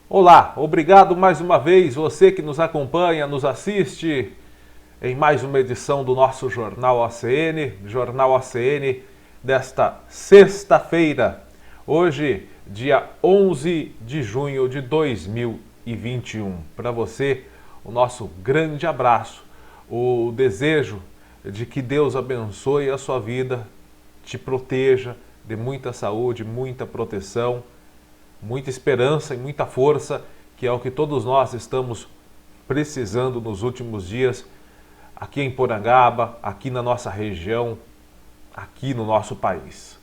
Olá, obrigado mais uma vez você que nos acompanha, nos assiste em mais uma edição do nosso Jornal ACN desta sexta-feira, hoje, dia 11 de junho de 2021. Para você, o nosso grande abraço, o desejo de que Deus abençoe a sua vida, te proteja, dê muita saúde, muita proteção, muita esperança e muita força, que é o que todos nós estamos precisando nos últimos dias, aqui em Porangaba, aqui na nossa região, aqui no nosso país.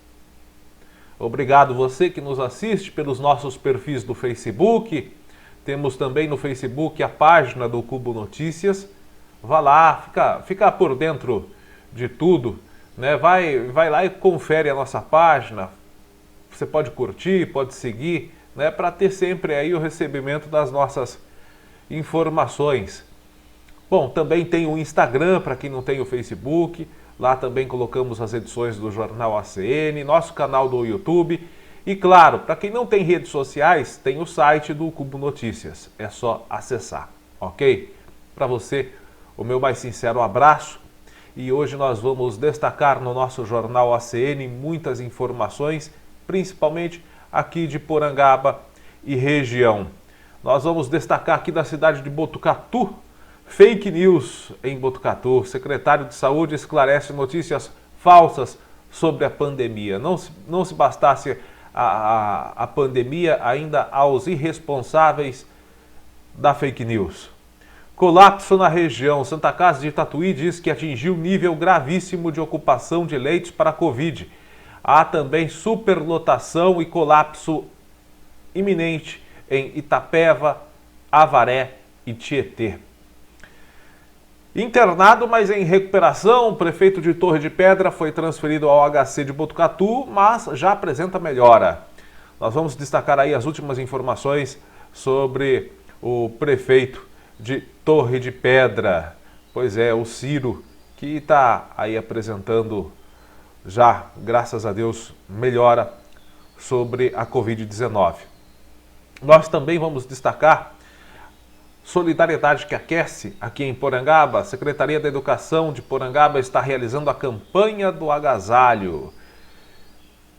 Obrigado você que nos assiste pelos nossos perfis do Facebook. Temos também no Facebook a página do Cubo Notícias. Vá lá, fica por dentro de tudo, né? Vai lá e confere a nossa página. Você pode curtir, pode seguir, né, para ter sempre aí o recebimento das nossas informações. Bom, também tem o Instagram, para quem não tem o Facebook. Lá também colocamos as edições do Jornal ACN, nosso canal do YouTube. E claro, para quem não tem redes sociais, tem o site do Cubo Notícias. É só acessar, ok? Para você, o meu mais sincero abraço. E hoje nós vamos destacar no nosso Jornal ACN muitas informações, principalmente aqui de Porangaba e região. Nós vamos destacar aqui da cidade de Botucatu, fake news em Botucatu. O secretário de Saúde esclarece notícias falsas sobre a pandemia. Não se bastasse a pandemia, ainda aos irresponsáveis da fake news. Colapso na região. Santa Casa de Tatuí diz que atingiu nível gravíssimo de ocupação de leitos para a Covid. Há também superlotação e colapso iminente em Itapeva, Avaré e Tietê. Internado, mas em recuperação, o prefeito de Torre de Pedra foi transferido ao HC de Botucatu, mas já apresenta melhora. Nós vamos destacar aí as últimas informações sobre o prefeito de Torre de Pedra. Pois é, o Ciro, que está aí apresentando já, graças a Deus, melhora sobre a Covid-19. Nós também vamos destacar Solidariedade que Aquece, aqui em Porangaba. A Secretaria da Educação de Porangaba está realizando a campanha do agasalho.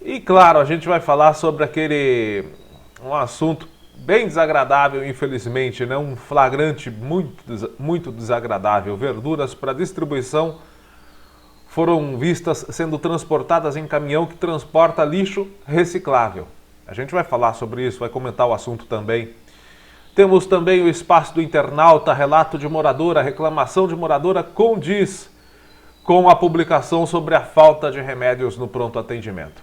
E claro, a gente vai falar sobre um assunto bem desagradável, infelizmente, né? Um flagrante muito desagradável. Verduras para distribuição foram vistas sendo transportadas em caminhão que transporta lixo reciclável. A gente vai falar sobre isso, vai comentar o assunto também. Temos também o espaço do internauta, relato de moradora, reclamação de moradora condiz com a publicação sobre a falta de remédios no pronto atendimento.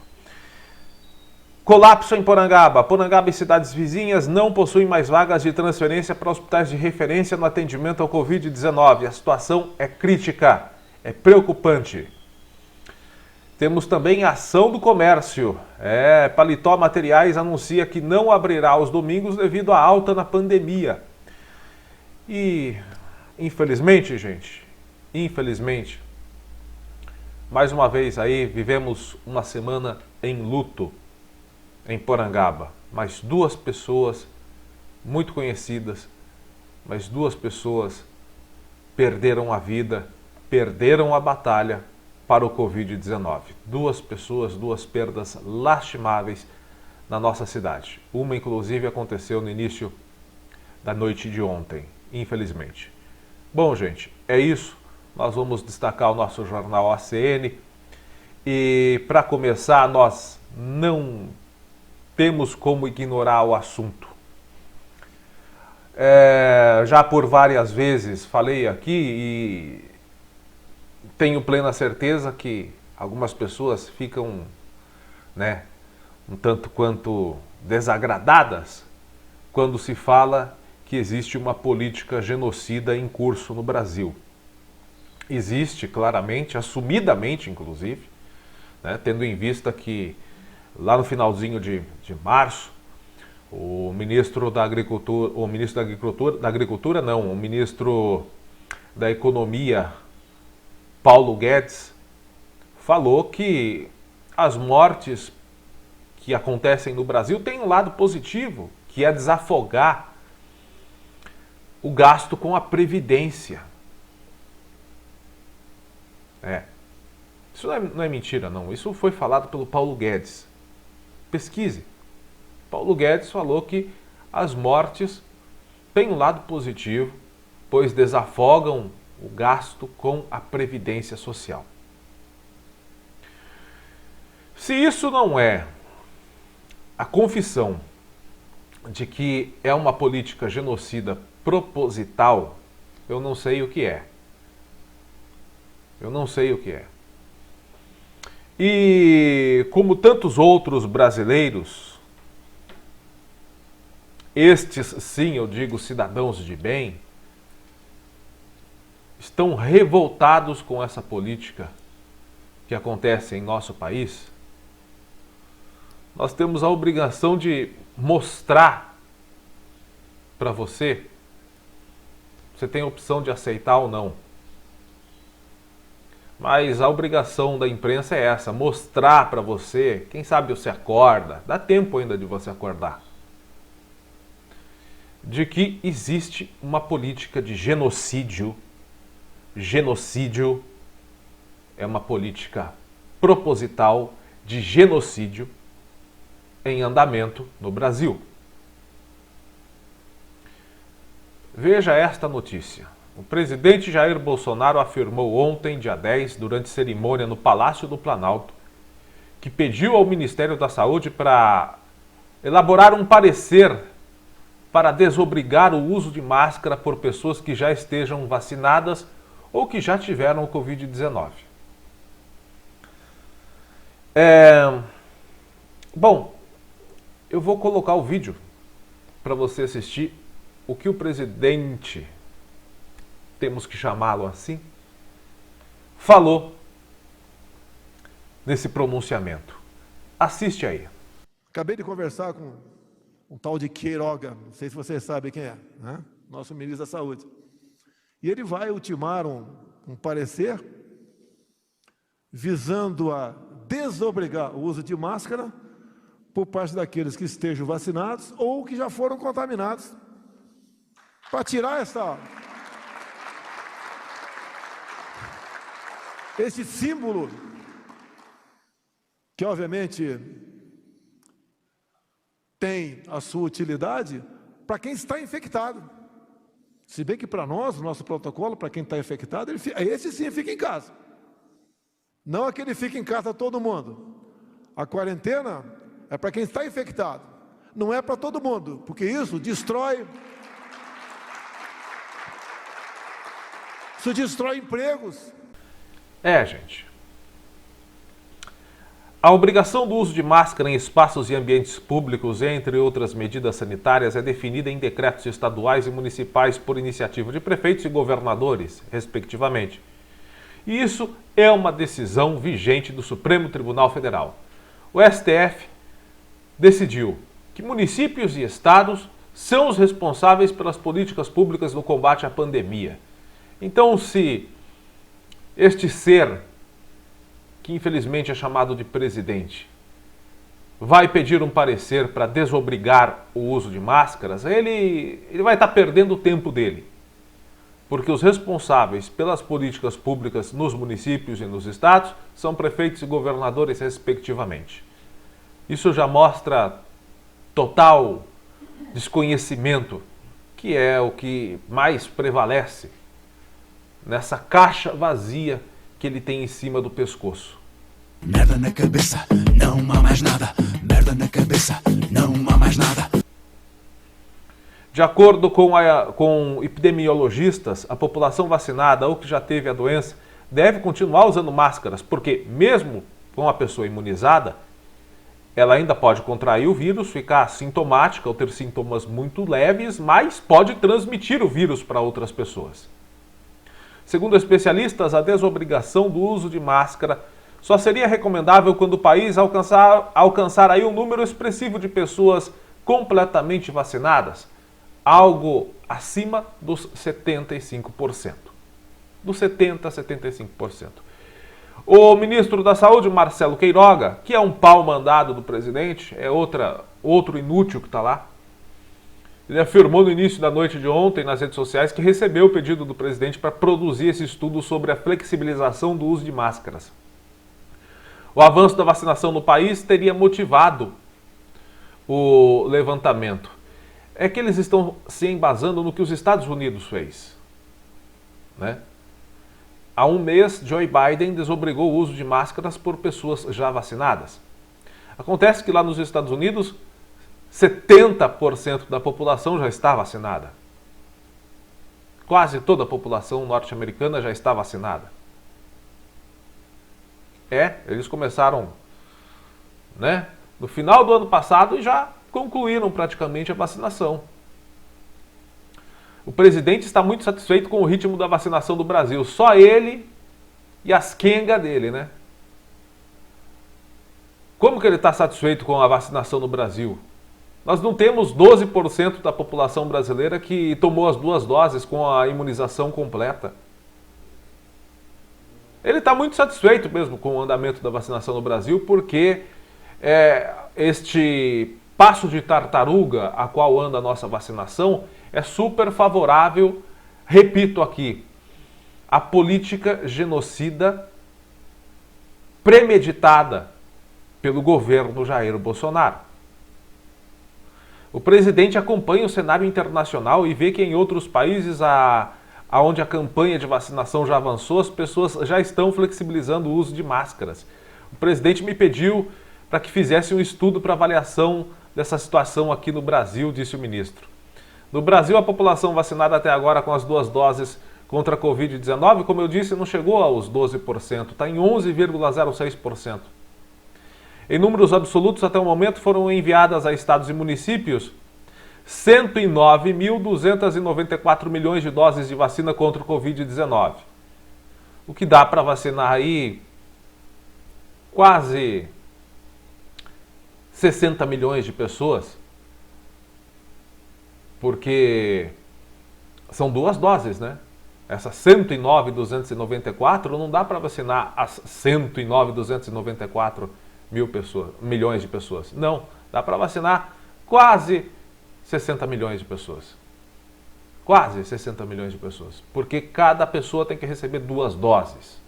Colapso em Porangaba. Porangaba e cidades vizinhas não possuem mais vagas de transferência para hospitais de referência no atendimento ao Covid-19. A situação é crítica. É preocupante. Temos também a ação do comércio. Paletó Materiais anuncia que não abrirá aos domingos devido à alta na pandemia. E, infelizmente, gente, mais uma vez aí vivemos uma semana em luto em Porangaba. Mais duas pessoas muito conhecidas, mais duas pessoas perderam a vida, perderam a batalha para o Covid-19. Duas pessoas, duas perdas lastimáveis na nossa cidade. Uma, inclusive, aconteceu no início da noite de ontem, infelizmente. Bom, gente, é isso. Nós vamos destacar o nosso Jornal ACN. E, para começar, nós não temos como ignorar o assunto. Já por várias vezes falei aqui e tenho plena certeza que algumas pessoas ficam, um tanto quanto desagradadas quando se fala que existe uma política genocida em curso no Brasil. Existe claramente, assumidamente inclusive, tendo em vista que lá no finalzinho de março, o ministro da Economia, Paulo Guedes, falou que as mortes que acontecem no Brasil têm um lado positivo, que é desafogar o gasto com a Previdência. Isso não é mentira, não. Isso foi falado pelo Paulo Guedes. Pesquise. Paulo Guedes falou que as mortes têm um lado positivo, pois desafogam o gasto com a Previdência Social. Se isso não é a confissão de que é uma política genocida proposital, eu não sei o que é. Eu não sei o que é. E como tantos outros brasileiros, estes sim, eu digo cidadãos de bem, estão revoltados com essa política que acontece em nosso país. Nós temos a obrigação de mostrar para você, você tem a opção de aceitar ou não. Mas a obrigação da imprensa é essa, mostrar para você, quem sabe você acorda, dá tempo ainda de você acordar, de que existe uma política de genocídio. Genocídio é uma política proposital de genocídio em andamento no Brasil. Veja esta notícia. O presidente Jair Bolsonaro afirmou ontem, dia 10, durante cerimônia no Palácio do Planalto, que pediu ao Ministério da Saúde para elaborar um parecer para desobrigar o uso de máscara por pessoas que já estejam vacinadas ou que já tiveram o Covid-19. Bom, eu vou colocar o vídeo para você assistir o que o presidente, temos que chamá-lo assim, falou nesse pronunciamento. Assiste aí. Acabei de conversar com um tal de Queiroga, não sei se vocês sabem quem é, né? Nosso ministro da Saúde. E ele vai ultimar um parecer visando a desobrigar o uso de máscara por parte daqueles que estejam vacinados ou que já foram contaminados, para tirar esse símbolo que obviamente tem a sua utilidade para quem está infectado. Se bem que para nós, o nosso protocolo, para quem está infectado, esse sim fica em casa. Não aquele fica em casa todo mundo. A quarentena é para quem está infectado. Não é para todo mundo, porque isso destrói empregos. Gente. A obrigação do uso de máscara em espaços e ambientes públicos, entre outras medidas sanitárias, é definida em decretos estaduais e municipais por iniciativa de prefeitos e governadores, respectivamente. E isso é uma decisão vigente do Supremo Tribunal Federal. O STF decidiu que municípios e estados são os responsáveis pelas políticas públicas no combate à pandemia. Então, se este ser, que infelizmente é chamado de presidente, vai pedir um parecer para desobrigar o uso de máscaras, ele vai estar perdendo o tempo dele. Porque os responsáveis pelas políticas públicas nos municípios e nos estados são prefeitos e governadores, respectivamente. Isso já mostra total desconhecimento, que é o que mais prevalece nessa caixa vazia que ele tem em cima do pescoço. Merda na cabeça, não há mais nada. Merda na cabeça, não há mais nada. De acordo com epidemiologistas, a população vacinada ou que já teve a doença deve continuar usando máscaras, porque mesmo com a pessoa imunizada, ela ainda pode contrair o vírus, ficar sintomática ou ter sintomas muito leves, mas pode transmitir o vírus para outras pessoas. Segundo especialistas, a desobrigação do uso de máscara só seria recomendável quando o país alcançar aí um número expressivo de pessoas completamente vacinadas, algo acima dos 75%. Dos 70% a 75%. O ministro da Saúde, Marcelo Queiroga, que é um pau mandado do presidente, é outro inútil que está lá, Ele afirmou no início da noite de ontem nas redes sociais que recebeu o pedido do presidente para produzir esse estudo sobre a flexibilização do uso de máscaras. O avanço da vacinação no país teria motivado o levantamento. É que eles estão se embasando no que os Estados Unidos fez, né? Há um mês, Joe Biden desobrigou o uso de máscaras por pessoas já vacinadas. Acontece que lá nos Estados Unidos, 70% da população já está vacinada. Quase toda a população norte-americana já está vacinada. Eles começaram, né, no final do ano passado e já concluíram praticamente a vacinação. O presidente está muito satisfeito com o ritmo da vacinação do Brasil. Só ele e as quengas dele, né? Como que ele está satisfeito com a vacinação no Brasil? Nós não temos 12% da população brasileira que tomou as 2 doses com a imunização completa. Ele está muito satisfeito mesmo com o andamento da vacinação no Brasil, porque este passo de tartaruga a qual anda a nossa vacinação é super favorável, repito aqui, à política genocida premeditada pelo governo Jair Bolsonaro. O presidente acompanha o cenário internacional e vê que em outros países onde a campanha de vacinação já avançou, as pessoas já estão flexibilizando o uso de máscaras. O presidente me pediu para que fizesse um estudo para avaliação dessa situação aqui no Brasil, disse o ministro. No Brasil, a população vacinada até agora com as 2 doses contra a Covid-19, como eu disse, não chegou aos 12%, está em 11,06%. Em números absolutos, até o momento, foram enviadas a estados e municípios 109.294 milhões de doses de vacina contra o Covid-19. O que dá para vacinar aí quase 60 milhões de pessoas, porque são 2 doses, né? Essas 109.294 não dá para vacinar as 109.294 milhões de pessoas. Não, dá para vacinar quase 60 milhões de pessoas. Quase 60 milhões de pessoas. Porque cada pessoa tem que receber 2 doses.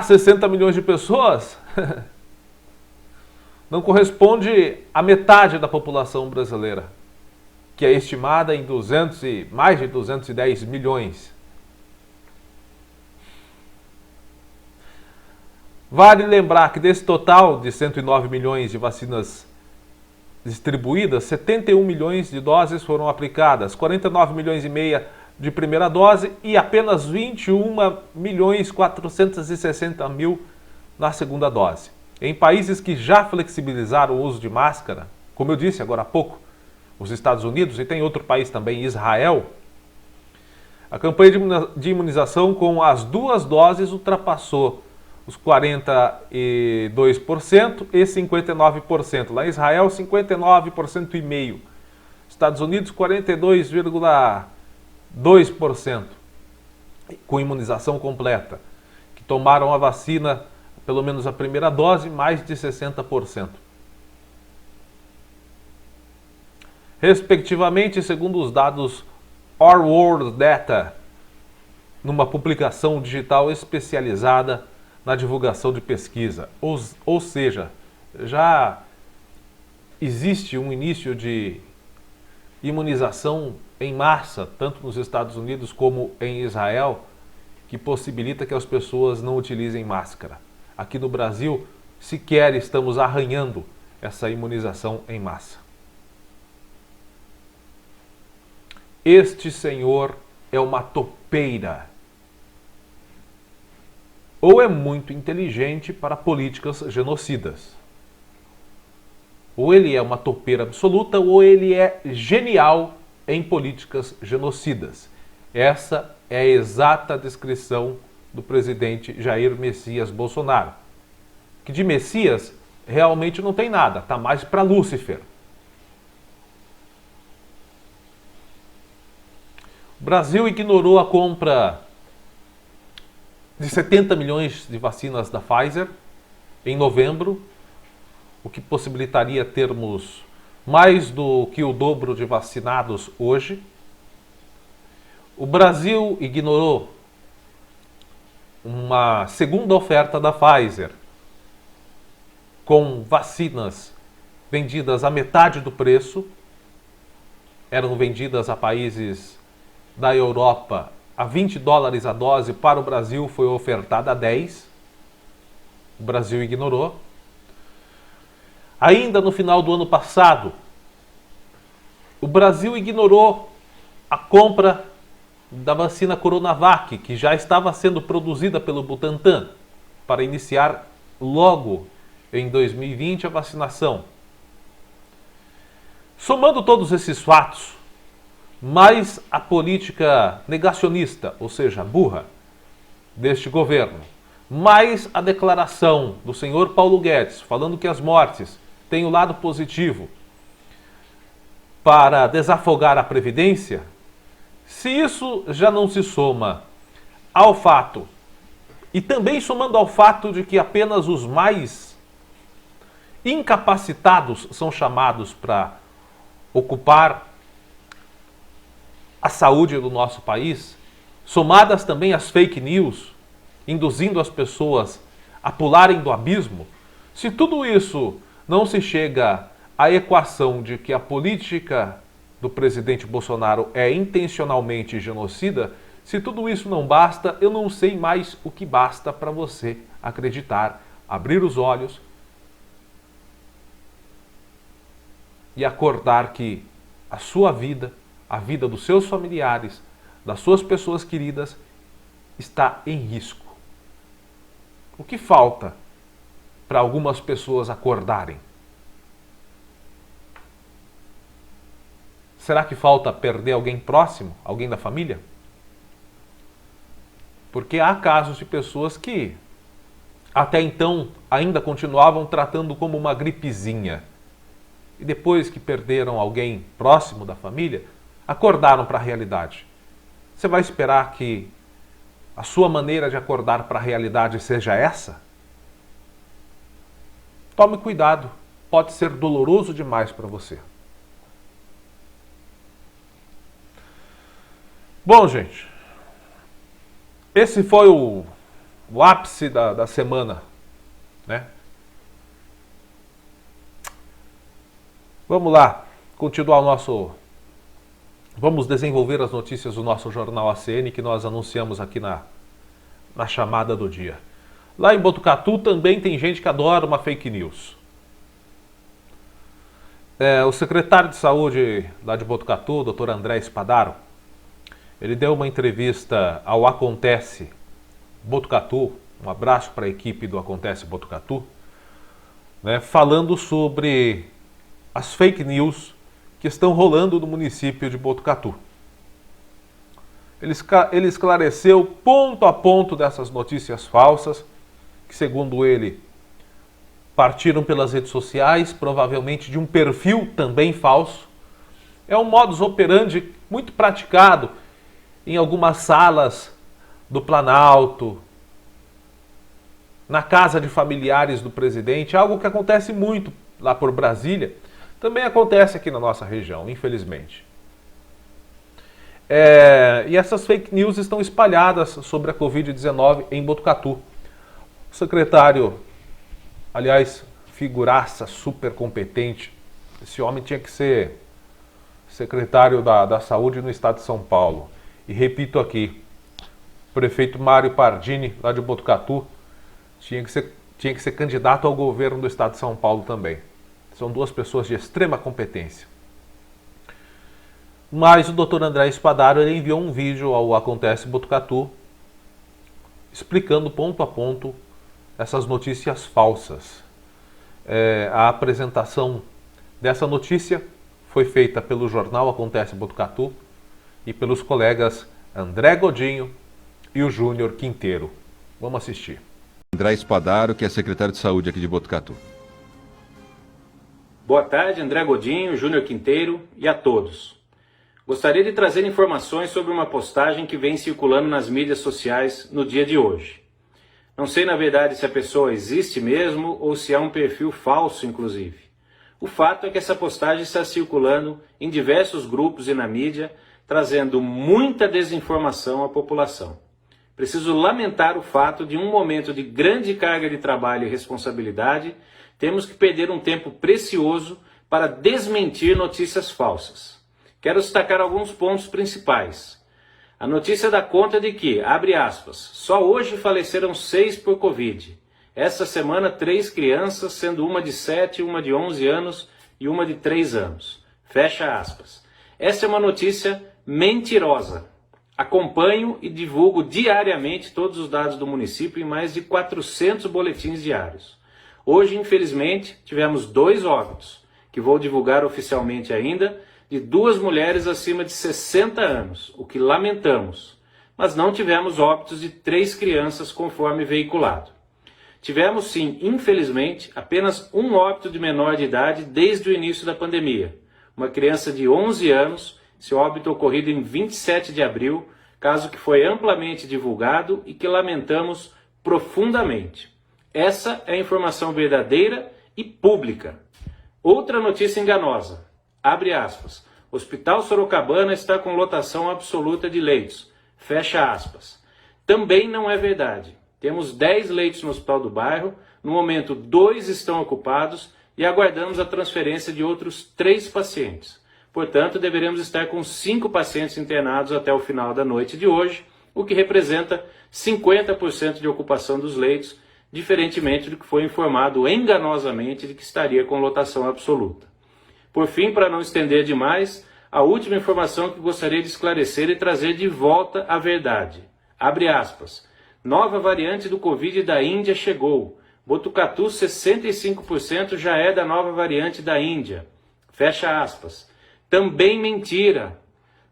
60 milhões de pessoas não corresponde à metade da população brasileira, que é estimada em mais de 210 milhões. Vale lembrar que desse total de 109 milhões de vacinas distribuídas, 71 milhões de doses foram aplicadas, 49 milhões e meia de primeira dose e apenas 21.460.000 na segunda dose. Em países que já flexibilizaram o uso de máscara, como eu disse agora há pouco, os Estados Unidos e tem outro país também, Israel, a campanha de imunização com as 2 doses ultrapassou os 42% e 59%. Lá em Israel, 59,5%. Estados Unidos, 42,2% com imunização completa, que tomaram a vacina, pelo menos a primeira dose, mais de 60%. Respectivamente, segundo os dados Our World Data, numa publicação digital especializada na divulgação de pesquisa. Ou seja, já existe um início de imunização em massa, tanto nos Estados Unidos como em Israel, que possibilita que as pessoas não utilizem máscara. Aqui no Brasil, sequer estamos arranhando essa imunização em massa. Este senhor é uma topeira. Ou é muito inteligente para políticas genocidas. Ou ele é uma topeira absoluta, ou ele é genial em políticas genocidas. Essa é a exata descrição do presidente Jair Messias Bolsonaro. Que de Messias realmente não tem nada, está mais para Lúcifer. O Brasil ignorou a compra de 70 milhões de vacinas da Pfizer em novembro, o que possibilitaria termos mais do que o dobro de vacinados hoje. O Brasil ignorou uma segunda oferta da Pfizer, com vacinas vendidas a metade do preço. Eram vendidas a países da Europa a $20 a dose, para o Brasil foi ofertada a 10. O Brasil ignorou. Ainda no final do ano passado, o Brasil ignorou a compra da vacina Coronavac, que já estava sendo produzida pelo Butantan, para iniciar logo em 2020 a vacinação. Somando todos esses fatos, mais a política negacionista, ou seja, burra, deste governo, mais a declaração do senhor Paulo Guedes, falando que as mortes têm o lado positivo para desafogar a Previdência, se isso já não se soma ao fato, e também somando ao fato de que apenas os mais incapacitados são chamados para ocupar a saúde do nosso país, somadas também as fake news, induzindo as pessoas a pularem do abismo, se tudo isso não se chega à equação de que a política do presidente Bolsonaro é intencionalmente genocida, se tudo isso não basta, eu não sei mais o que basta para você acreditar, abrir os olhos e acordar que a sua vida, a vida dos seus familiares, das suas pessoas queridas, está em risco. O que falta para algumas pessoas acordarem? Será que falta perder alguém próximo, alguém da família? Porque há casos de pessoas que até então ainda continuavam tratando como uma gripezinha. E depois que perderam alguém próximo da família, acordaram para a realidade. Você vai esperar que a sua maneira de acordar para a realidade seja essa? Tome cuidado, pode ser doloroso demais para você. Bom, gente, esse foi o ápice da semana, né? Vamos lá, continuar o nosso... Vamos desenvolver as notícias do nosso jornal ACN, que nós anunciamos aqui na chamada do dia. Lá em Botucatu também tem gente que adora uma fake news. O secretário de saúde lá de Botucatu, Dr. André Spadaro, ele deu uma entrevista ao Acontece Botucatu, um abraço para a equipe do Acontece Botucatu, né, falando sobre as fake news que estão rolando no município de Botucatu. Ele esclareceu ponto a ponto dessas notícias falsas, que segundo ele partiram pelas redes sociais, provavelmente de um perfil também falso. É um modus operandi muito praticado em algumas salas do Planalto, na casa de familiares do presidente, algo que acontece muito lá por Brasília, também acontece aqui na nossa região, infelizmente. E essas fake news estão espalhadas sobre a Covid-19 em Botucatu. O secretário, aliás, figuraça, super competente, esse homem tinha que ser secretário da Saúde no estado de São Paulo. E repito aqui, o prefeito Mário Pardini, lá de Botucatu, tinha que ser candidato ao governo do estado de São Paulo também. São duas pessoas de extrema competência. Mas o Dr. André Spadaro, ele enviou um vídeo ao Acontece Botucatu explicando ponto a ponto essas notícias falsas. A apresentação dessa notícia foi feita pelo jornal Acontece Botucatu e pelos colegas André Godinho e o Júnior Quinteiro. Vamos assistir. André Spadaro, que é secretário de saúde aqui de Botucatu. Boa tarde, André Godinho, Júnior Quinteiro e a todos. Gostaria de trazer informações sobre uma postagem que vem circulando nas mídias sociais no dia de hoje. Não sei, na verdade, se a pessoa existe mesmo ou se é um perfil falso, inclusive. O fato é que essa postagem está circulando em diversos grupos e na mídia, trazendo muita desinformação à população. Preciso lamentar o fato de, em um momento de grande carga de trabalho e responsabilidade, temos que perder um tempo precioso para desmentir notícias falsas. Quero destacar alguns pontos principais. A notícia dá conta de que, abre aspas, só hoje faleceram 6 por Covid. Essa semana 3 crianças, sendo uma de 7, uma de 11 anos e uma de 3 anos. Fecha aspas. Essa é uma notícia mentirosa. Acompanho e divulgo diariamente todos os dados do município em mais de 400 boletins diários. Hoje, infelizmente, tivemos 2 óbitos, que vou divulgar oficialmente ainda, de 2 mulheres acima de 60 anos, o que lamentamos. Mas não tivemos óbitos de 3 crianças conforme veiculado. Tivemos sim, infelizmente, apenas um óbito de menor de idade desde o início da pandemia. Uma criança de 11 anos, seu óbito ocorrido em 27 de abril, caso que foi amplamente divulgado e que lamentamos profundamente. Essa é a informação verdadeira e pública. Outra notícia enganosa. Abre aspas. Hospital Sorocabana está com lotação absoluta de leitos. Fecha aspas. Também não é verdade. Temos 10 leitos no Hospital do Bairro. No momento, 2 estão ocupados e aguardamos a transferência de outros 3 pacientes. Portanto, deveremos estar com 5 pacientes internados até o final da noite de hoje, o que representa 50% de ocupação dos leitos, diferentemente do que foi informado enganosamente de que estaria com lotação absoluta. Por fim, para não estender demais, a última informação que gostaria de esclarecer e trazer de volta a verdade. Abre aspas. Nova variante do Covid da Índia chegou. Botucatu 65% já é da nova variante da Índia. Fecha aspas. Também mentira.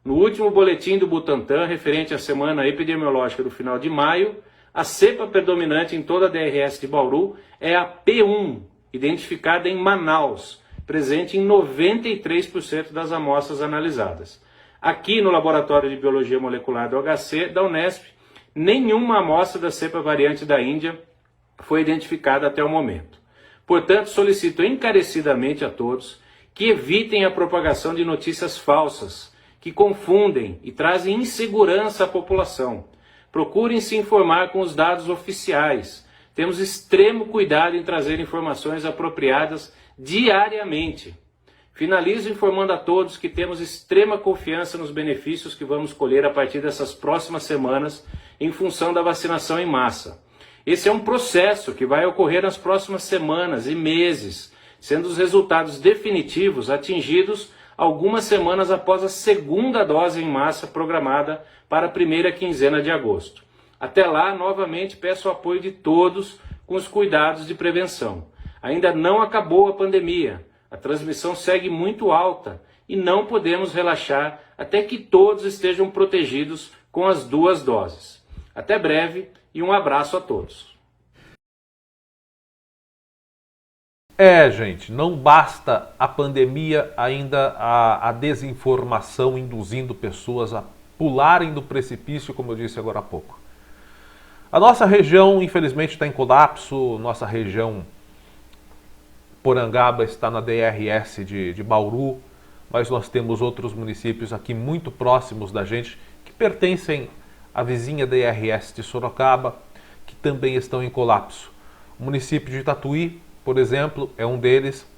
No último boletim do Butantan, referente à semana epidemiológica do final de maio, a cepa predominante em toda a DRS de Bauru é a P1, identificada em Manaus, presente em 93% das amostras analisadas. Aqui no Laboratório de Biologia Molecular do HC, da Unesp, nenhuma amostra da cepa variante da Índia foi identificada até o momento. Portanto, solicito encarecidamente a todos que evitem a propagação de notícias falsas, que confundem e trazem insegurança à população. Procurem se informar com os dados oficiais. Temos extremo cuidado em trazer informações apropriadas diariamente. Finalizo informando a todos que temos extrema confiança nos benefícios que vamos colher a partir dessas próximas semanas em função da vacinação em massa. Esse é um processo que vai ocorrer nas próximas semanas e meses, sendo os resultados definitivos atingidos algumas semanas após a segunda dose em massa programada para a primeira quinzena de agosto. Até lá, novamente, peço o apoio de todos com os cuidados de prevenção. Ainda não acabou a pandemia, a transmissão segue muito alta e não podemos relaxar até que todos estejam protegidos com as 2 doses. Até breve e um abraço a todos. Gente, não basta a pandemia, ainda a desinformação induzindo pessoas a pularem do precipício, como eu disse agora há pouco. A nossa região, infelizmente, está em colapso, nossa região Porangaba está na DRS de Bauru, mas nós temos outros municípios aqui muito próximos da gente que pertencem à vizinha DRS de Sorocaba, que também estão em colapso. O município de Tatuí, por exemplo, é um deles.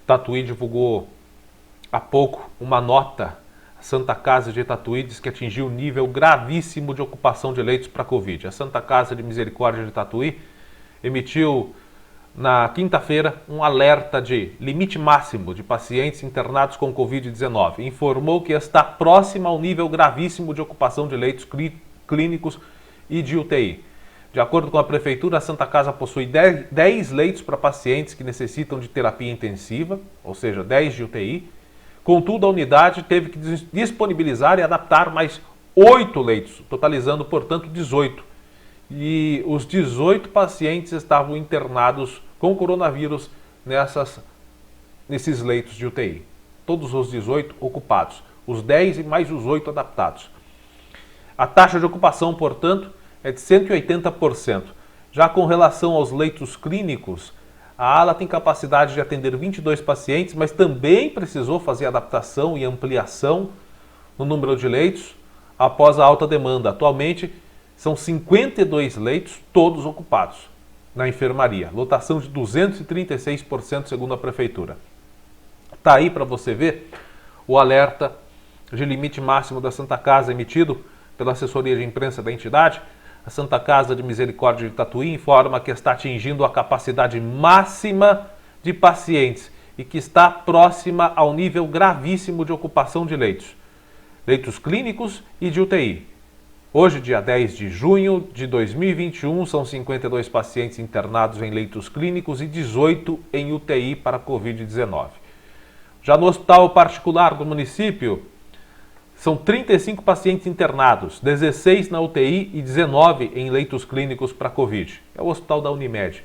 Tatuí divulgou há pouco uma nota. A Santa Casa de Tatuí diz que atingiu um nível gravíssimo de ocupação de leitos para Covid. A Santa Casa de Misericórdia de Tatuí emitiu na quinta-feira um alerta de limite máximo de pacientes internados com Covid-19. Informou que está próxima ao nível gravíssimo de ocupação de leitos clínicos e de UTI. De acordo com a Prefeitura, a Santa Casa possui 10 leitos para pacientes que necessitam de terapia intensiva, ou seja, 10 de UTI. Contudo, a unidade teve que disponibilizar e adaptar mais 8 leitos, totalizando, portanto, 18. E os 18 pacientes estavam internados com coronavírus nesses leitos de UTI. Todos os 18 ocupados, os 10 e mais os 8 adaptados. A taxa de ocupação, portanto, é de 180%. Já com relação aos leitos clínicos, A ala tem capacidade de atender 22 pacientes, mas também precisou fazer adaptação e ampliação no número de leitos após a alta demanda. Atualmente, são 52 leitos, todos ocupados na enfermaria. Lotação de 236%, segundo a Prefeitura. Está aí para você ver o alerta de limite máximo da Santa Casa emitido pela assessoria de imprensa da entidade. A Santa Casa de Misericórdia de Tatuí informa que está atingindo a capacidade máxima de pacientes e que está próxima ao nível gravíssimo de ocupação de leitos clínicos e de UTI. Hoje, dia 10 de junho de 2021, são 52 pacientes internados em leitos clínicos e 18 em UTI para Covid-19. Já no hospital particular do município, são 35 pacientes internados, 16 na UTI e 19 em leitos clínicos para Covid. É o hospital da Unimed,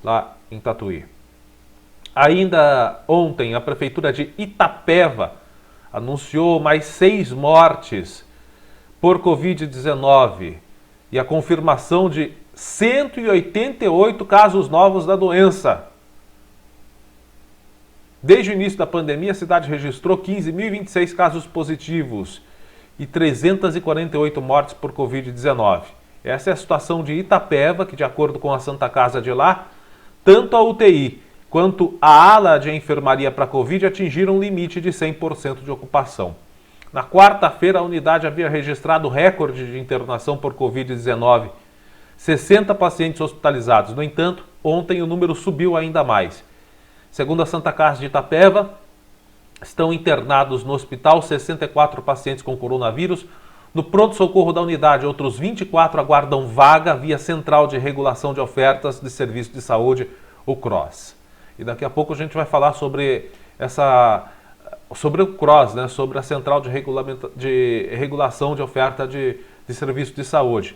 lá em Tatuí. Ainda ontem, a Prefeitura de Itapeva anunciou mais 6 mortes por Covid-19 e a confirmação de 188 casos novos da doença. Desde o início da pandemia, a cidade registrou 15.026 casos positivos e 348 mortes por Covid-19. Essa é a situação de Itapeva, que, de acordo com a Santa Casa de lá, tanto a UTI quanto a ala de enfermaria para Covid atingiram um limite de 100% de ocupação. Na quarta-feira, a unidade havia registrado recorde de internação por Covid-19, 60 pacientes hospitalizados. No entanto, ontem o número subiu ainda mais. Segundo a Santa Casa de Itapeva, estão internados no hospital 64 pacientes com coronavírus. No pronto-socorro da unidade, outros 24 aguardam vaga via Central de Regulação de Ofertas de Serviço de Saúde, o CROSS. E daqui a pouco a gente vai falar sobre o CROSS, né? Sobre a Central de Regulação de Oferta de Serviço de Saúde.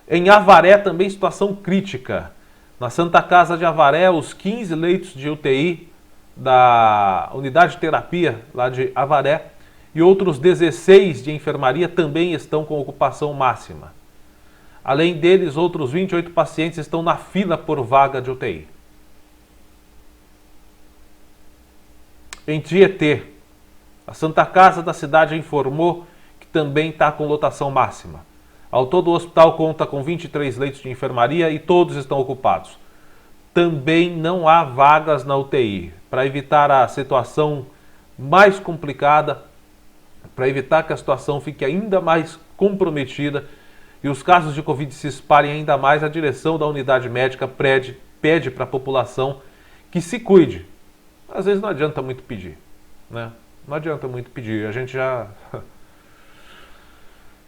Em Avaré, também situação crítica. Na Santa Casa de Avaré, os 15 leitos de UTI da unidade de terapia lá de Avaré e outros 16 de enfermaria também estão com ocupação máxima. Além deles, outros 28 pacientes estão na fila por vaga de UTI. Em Tietê, a Santa Casa da cidade informou que também está com lotação máxima. Ao todo, o hospital conta com 23 leitos de enfermaria e todos estão ocupados. Também não há vagas na UTI. Para evitar a situação mais complicada, para evitar que a situação fique ainda mais comprometida e os casos de Covid se espalhem ainda mais, a direção da unidade médica pede para a população que se cuide. Às vezes não adianta muito pedir, né? Não adianta muito pedir. A gente já...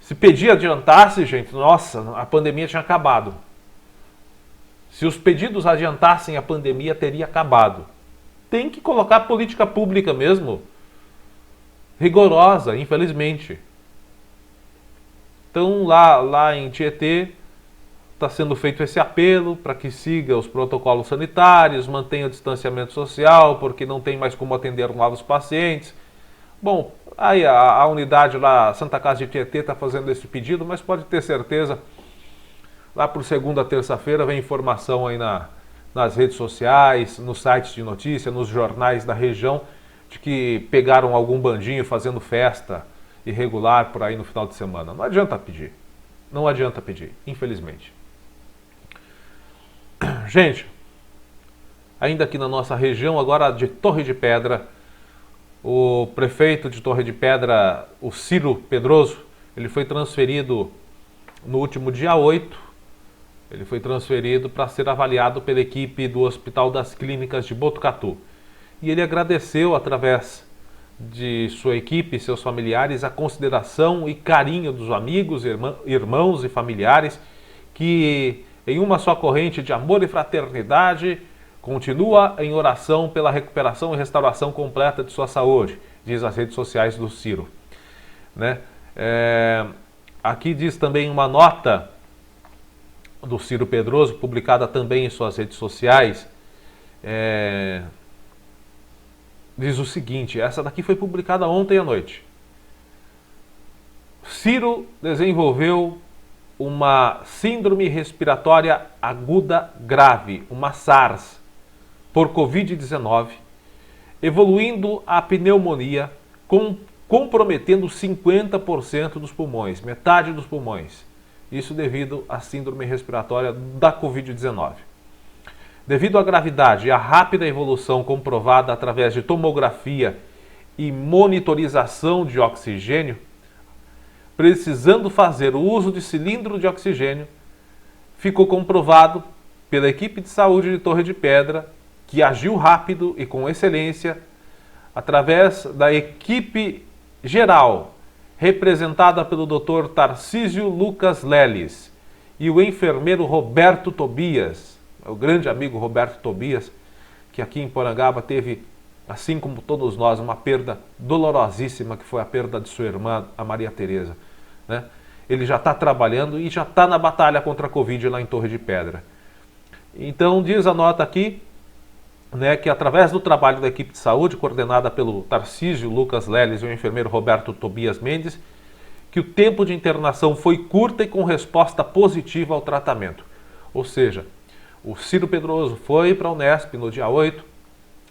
Se pedir adiantasse, gente, nossa, a pandemia tinha acabado. Se os pedidos adiantassem, a pandemia teria acabado. Tem que colocar política pública mesmo, rigorosa, infelizmente. Então, lá em Tietê, está sendo feito esse apelo para que siga os protocolos sanitários, mantenha o distanciamento social, porque não tem mais como atender novos pacientes. Bom, aí a unidade lá, Santa Casa de Tietê, está fazendo esse pedido, mas pode ter certeza, lá por segunda, terça-feira, vem informação aí nas redes sociais, nos sites de notícia, nos jornais da região, de que pegaram algum bandinho fazendo festa irregular por aí no final de semana. Não adianta pedir. Não adianta pedir, infelizmente. Gente, ainda aqui na nossa região, agora de Torre de Pedra, o prefeito de Torre de Pedra, o Ciro Pedroso, ele foi transferido no último dia 8, ele foi transferido para ser avaliado pela equipe do Hospital das Clínicas de Botucatu. E ele agradeceu, através de sua equipe e seus familiares, a consideração e carinho dos amigos, irmãos e familiares, que em uma só corrente de amor e fraternidade continua em oração pela recuperação e restauração completa de sua saúde, diz as redes sociais do Ciro. Né? Aqui diz também uma nota do Ciro Pedroso, publicada também em suas redes sociais, diz o seguinte, essa daqui foi publicada ontem à noite. Ciro desenvolveu uma síndrome respiratória aguda grave, uma SARS, por Covid-19, evoluindo a pneumonia, comprometendo 50% dos pulmões, metade dos pulmões. Isso devido à síndrome respiratória da Covid-19. Devido à gravidade e à rápida evolução comprovada através de tomografia e monitorização de oxigênio, precisando fazer o uso de cilindro de oxigênio, ficou comprovado pela equipe de saúde de Torre de Pedra, que agiu rápido e com excelência, através da equipe geral, representada pelo Dr. Tarcísio Lucas Leles e o enfermeiro Roberto Tobias, o grande amigo Roberto Tobias, que aqui em Porangaba teve, assim como todos nós, uma perda dolorosíssima, que foi a perda de sua irmã, a Maria Tereza, né? Ele já está trabalhando e já está na batalha contra a Covid lá em Torre de Pedra. Então diz a nota aqui, né, que através do trabalho da equipe de saúde, coordenada pelo Tarcísio Lucas Leles e o enfermeiro Roberto Tobias Mendes, que o tempo de internação foi curta e com resposta positiva ao tratamento. Ou seja, o Ciro Pedroso foi para a Unesp no dia 8,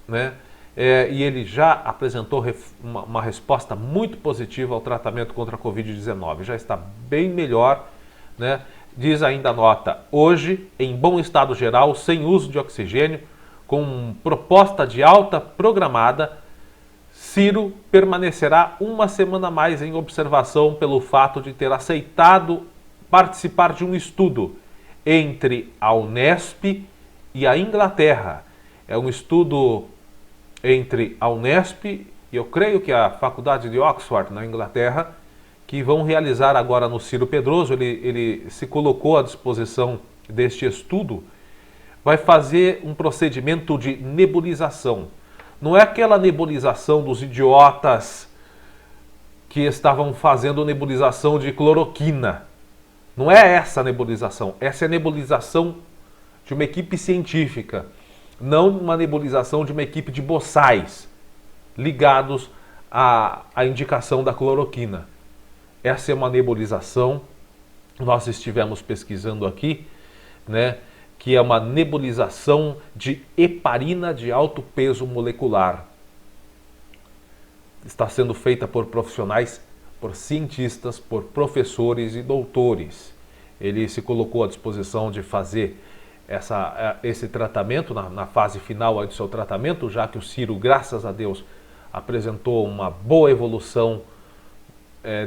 né, e ele já apresentou uma resposta muito positiva ao tratamento contra a Covid-19. Já está bem melhor, né? Diz ainda a nota, hoje, em bom estado geral, sem uso de oxigênio, com proposta de alta programada, Ciro permanecerá uma semana a mais em observação pelo fato de ter aceitado participar de um estudo entre a Unesp e a Inglaterra. É um estudo entre a Unesp e eu creio que a Faculdade de Oxford, na Inglaterra, que vão realizar agora no Ciro Pedroso. Ele se colocou à disposição deste estudo, vai fazer um procedimento de nebulização. Não é aquela nebulização dos idiotas que estavam fazendo nebulização de cloroquina. Não é essa a nebulização. Essa é a nebulização de uma equipe científica, não uma nebulização de uma equipe de boçais ligados à indicação da cloroquina. Essa é uma nebulização, nós estivemos pesquisando aqui, né, que é uma nebulização de heparina de alto peso molecular. Está sendo feita por profissionais, por cientistas, por professores e doutores. Ele se colocou à disposição de fazer esse tratamento na fase final do seu tratamento, já que o Ciro, graças a Deus, apresentou uma boa evolução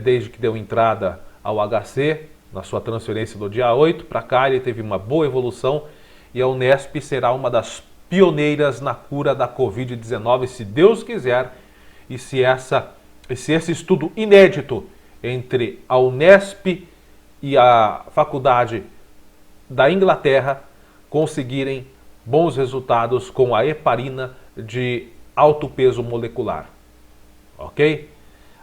desde que deu entrada ao HC, na sua transferência do dia 8 para cá. Ele teve uma boa evolução e a Unesp será uma das pioneiras na cura da Covid-19, se Deus quiser, e se esse estudo inédito entre a Unesp e a Faculdade da Inglaterra conseguirem bons resultados com a heparina de alto peso molecular. Ok?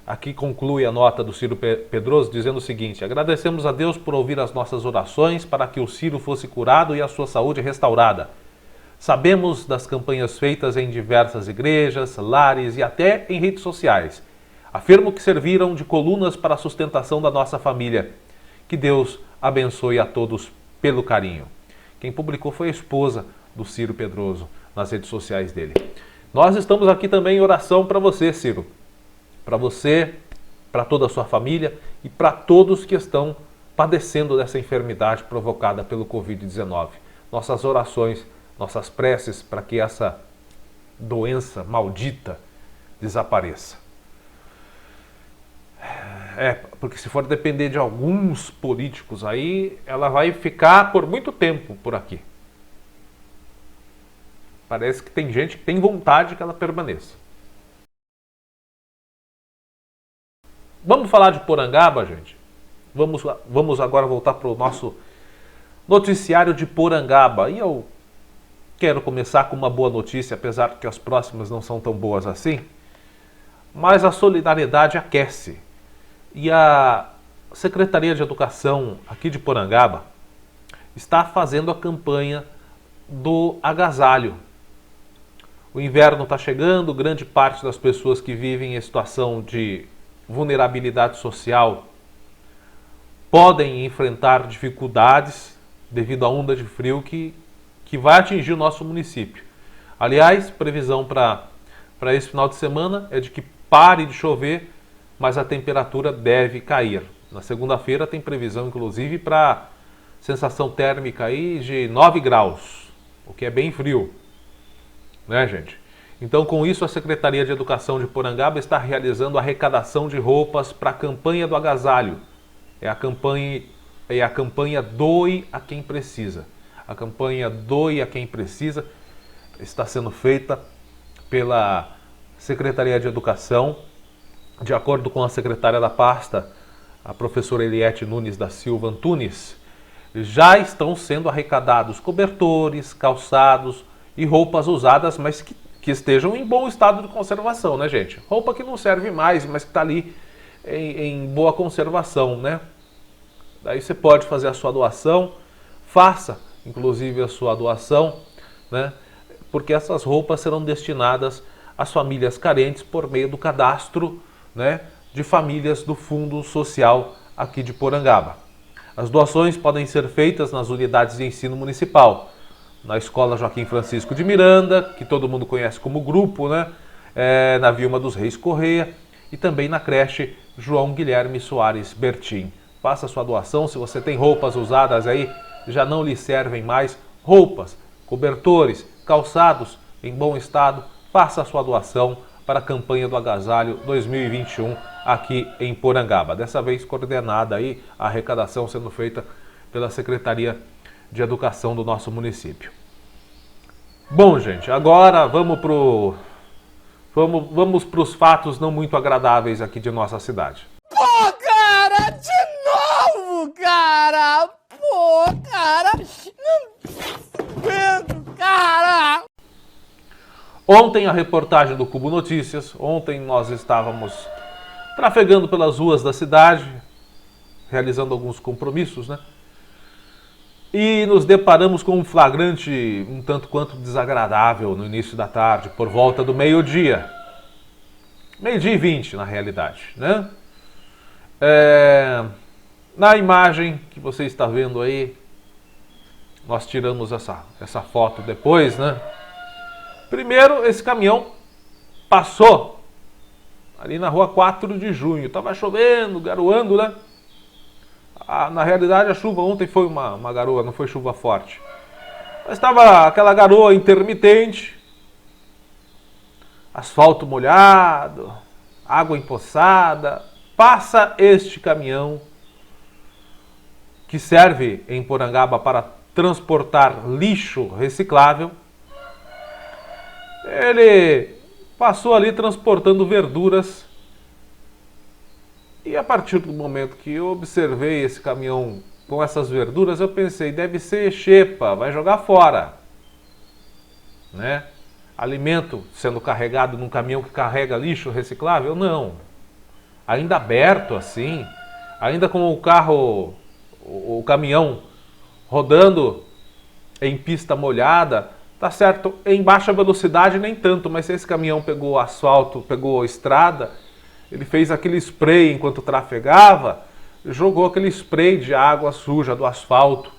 Aqui conclui a nota do Ciro Pedroso dizendo o seguinte: agradecemos a Deus por ouvir as nossas orações para que o Ciro fosse curado e a sua saúde restaurada. Sabemos das campanhas feitas em diversas igrejas, lares e até em redes sociais. Afirmo que serviram de colunas para a sustentação da nossa família. Que Deus abençoe a todos pelo carinho. Quem publicou foi a esposa do Ciro Pedroso nas redes sociais dele. Nós estamos aqui também em oração para você, Ciro. Para você, para toda a sua família e para todos que estão padecendo dessa enfermidade provocada pelo Covid-19. Nossas orações, nossas preces para que essa doença maldita desapareça. Porque se for depender de alguns políticos aí, ela vai ficar por muito tempo por aqui. Parece que tem gente que tem vontade que ela permaneça. Vamos falar de Porangaba, gente? Vamos agora voltar para o nosso noticiário de Porangaba. E eu quero começar com uma boa notícia, apesar que as próximas não são tão boas assim. Mas a solidariedade aquece. E a Secretaria de Educação aqui de Porangaba está fazendo a campanha do agasalho. O inverno está chegando, grande parte das pessoas que vivem em situação de vulnerabilidade social podem enfrentar dificuldades devido à onda de frio que vai atingir o nosso município. Aliás, previsão para esse final de semana é de que pare de chover, mas a temperatura deve cair. Na segunda-feira tem previsão, inclusive, para sensação térmica aí de 9 graus, o que é bem frio, né, gente? Então, com isso, a Secretaria de Educação de Porangaba está realizando arrecadação de roupas para a campanha do agasalho. É a campanha Doe a Quem Precisa. A campanha Doe a Quem Precisa está sendo feita pela Secretaria de Educação, de acordo com a secretária da pasta, a professora Eliette Nunes da Silva Antunes. Já estão sendo arrecadados cobertores, calçados e roupas usadas, mas que estejam em bom estado de conservação, né, gente? Roupa que não serve mais, mas que está ali em boa conservação, né? Daí você pode fazer a sua doação, faça inclusive a sua doação, né? Porque essas roupas serão destinadas às famílias carentes por meio do cadastro, né, de famílias do Fundo Social aqui de Porangaba. As doações podem ser feitas nas unidades de ensino municipal, na Escola Joaquim Francisco de Miranda, que todo mundo conhece como grupo, né? Na Vilma dos Reis Correia, e também na creche João Guilherme Soares Bertin. Faça sua doação. Se você tem roupas usadas aí, já não lhe servem mais, roupas, cobertores, calçados em bom estado, faça a sua doação para a campanha do agasalho 2021 aqui em Porangaba. Dessa vez coordenada aí a arrecadação sendo feita pela Secretaria de Educação do nosso município. Bom, gente, agora vamos para os fatos não muito agradáveis aqui de nossa cidade. Pô, cara, de novo, cara! Pô, cara! Não aguento, cara! Ontem a reportagem do Cubo Notícias, ontem nós estávamos trafegando pelas ruas da cidade, realizando alguns compromissos, né? E nos deparamos com um flagrante um tanto quanto desagradável no início da tarde, por volta do meio-dia. Meio-dia e 20, na realidade, né? Na imagem que você está vendo aí, nós tiramos essa foto depois, né? Primeiro, esse caminhão passou ali na rua 4 de junho. Estava chovendo, garoando, né? Na realidade, a chuva ontem foi uma garoa, não foi chuva forte. Mas estava aquela garoa intermitente, asfalto molhado, água empoçada. Passa este caminhão que serve em Porangaba para transportar lixo reciclável. Ele passou ali transportando verduras. E a partir do momento que eu observei esse caminhão com essas verduras, eu pensei, deve ser xepa, vai jogar fora, né? Alimento sendo carregado num caminhão que carrega lixo reciclável? Não. Ainda aberto assim, ainda com o caminhão rodando em pista molhada, tá certo, em baixa velocidade nem tanto, mas se esse caminhão pegou asfalto, pegou estrada, ele fez aquele spray enquanto trafegava, jogou aquele spray de água suja do asfalto.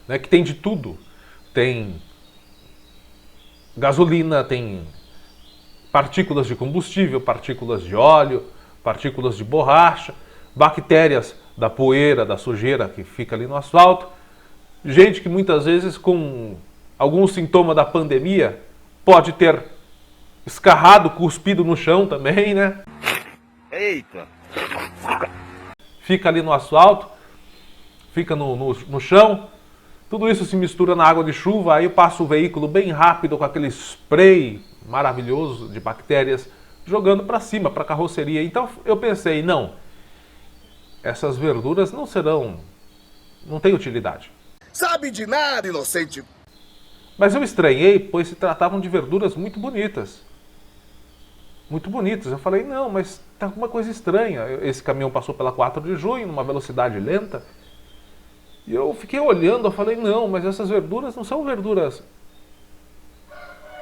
Né, que tem de tudo. Tem gasolina, tem partículas de combustível, partículas de óleo, partículas de borracha, bactérias da poeira, da sujeira que fica ali no asfalto. Gente que muitas vezes com algum sintoma da pandemia pode ter escarrado, cuspido no chão também, né? Eita! Fica ali no asfalto, fica no chão. Tudo isso se mistura na água de chuva, aí passa o veículo bem rápido com aquele spray maravilhoso de bactérias, jogando para cima, para a carroceria. Então eu pensei, não, essas verduras não têm utilidade. Sabe de nada, inocente! Mas eu estranhei, pois se tratavam de verduras muito bonitas. Muito bonitas. Eu falei, não, mas tá alguma coisa estranha. Esse caminhão passou pela 4 de junho, numa velocidade lenta. E eu fiquei olhando, eu falei, não, mas essas verduras não são verduras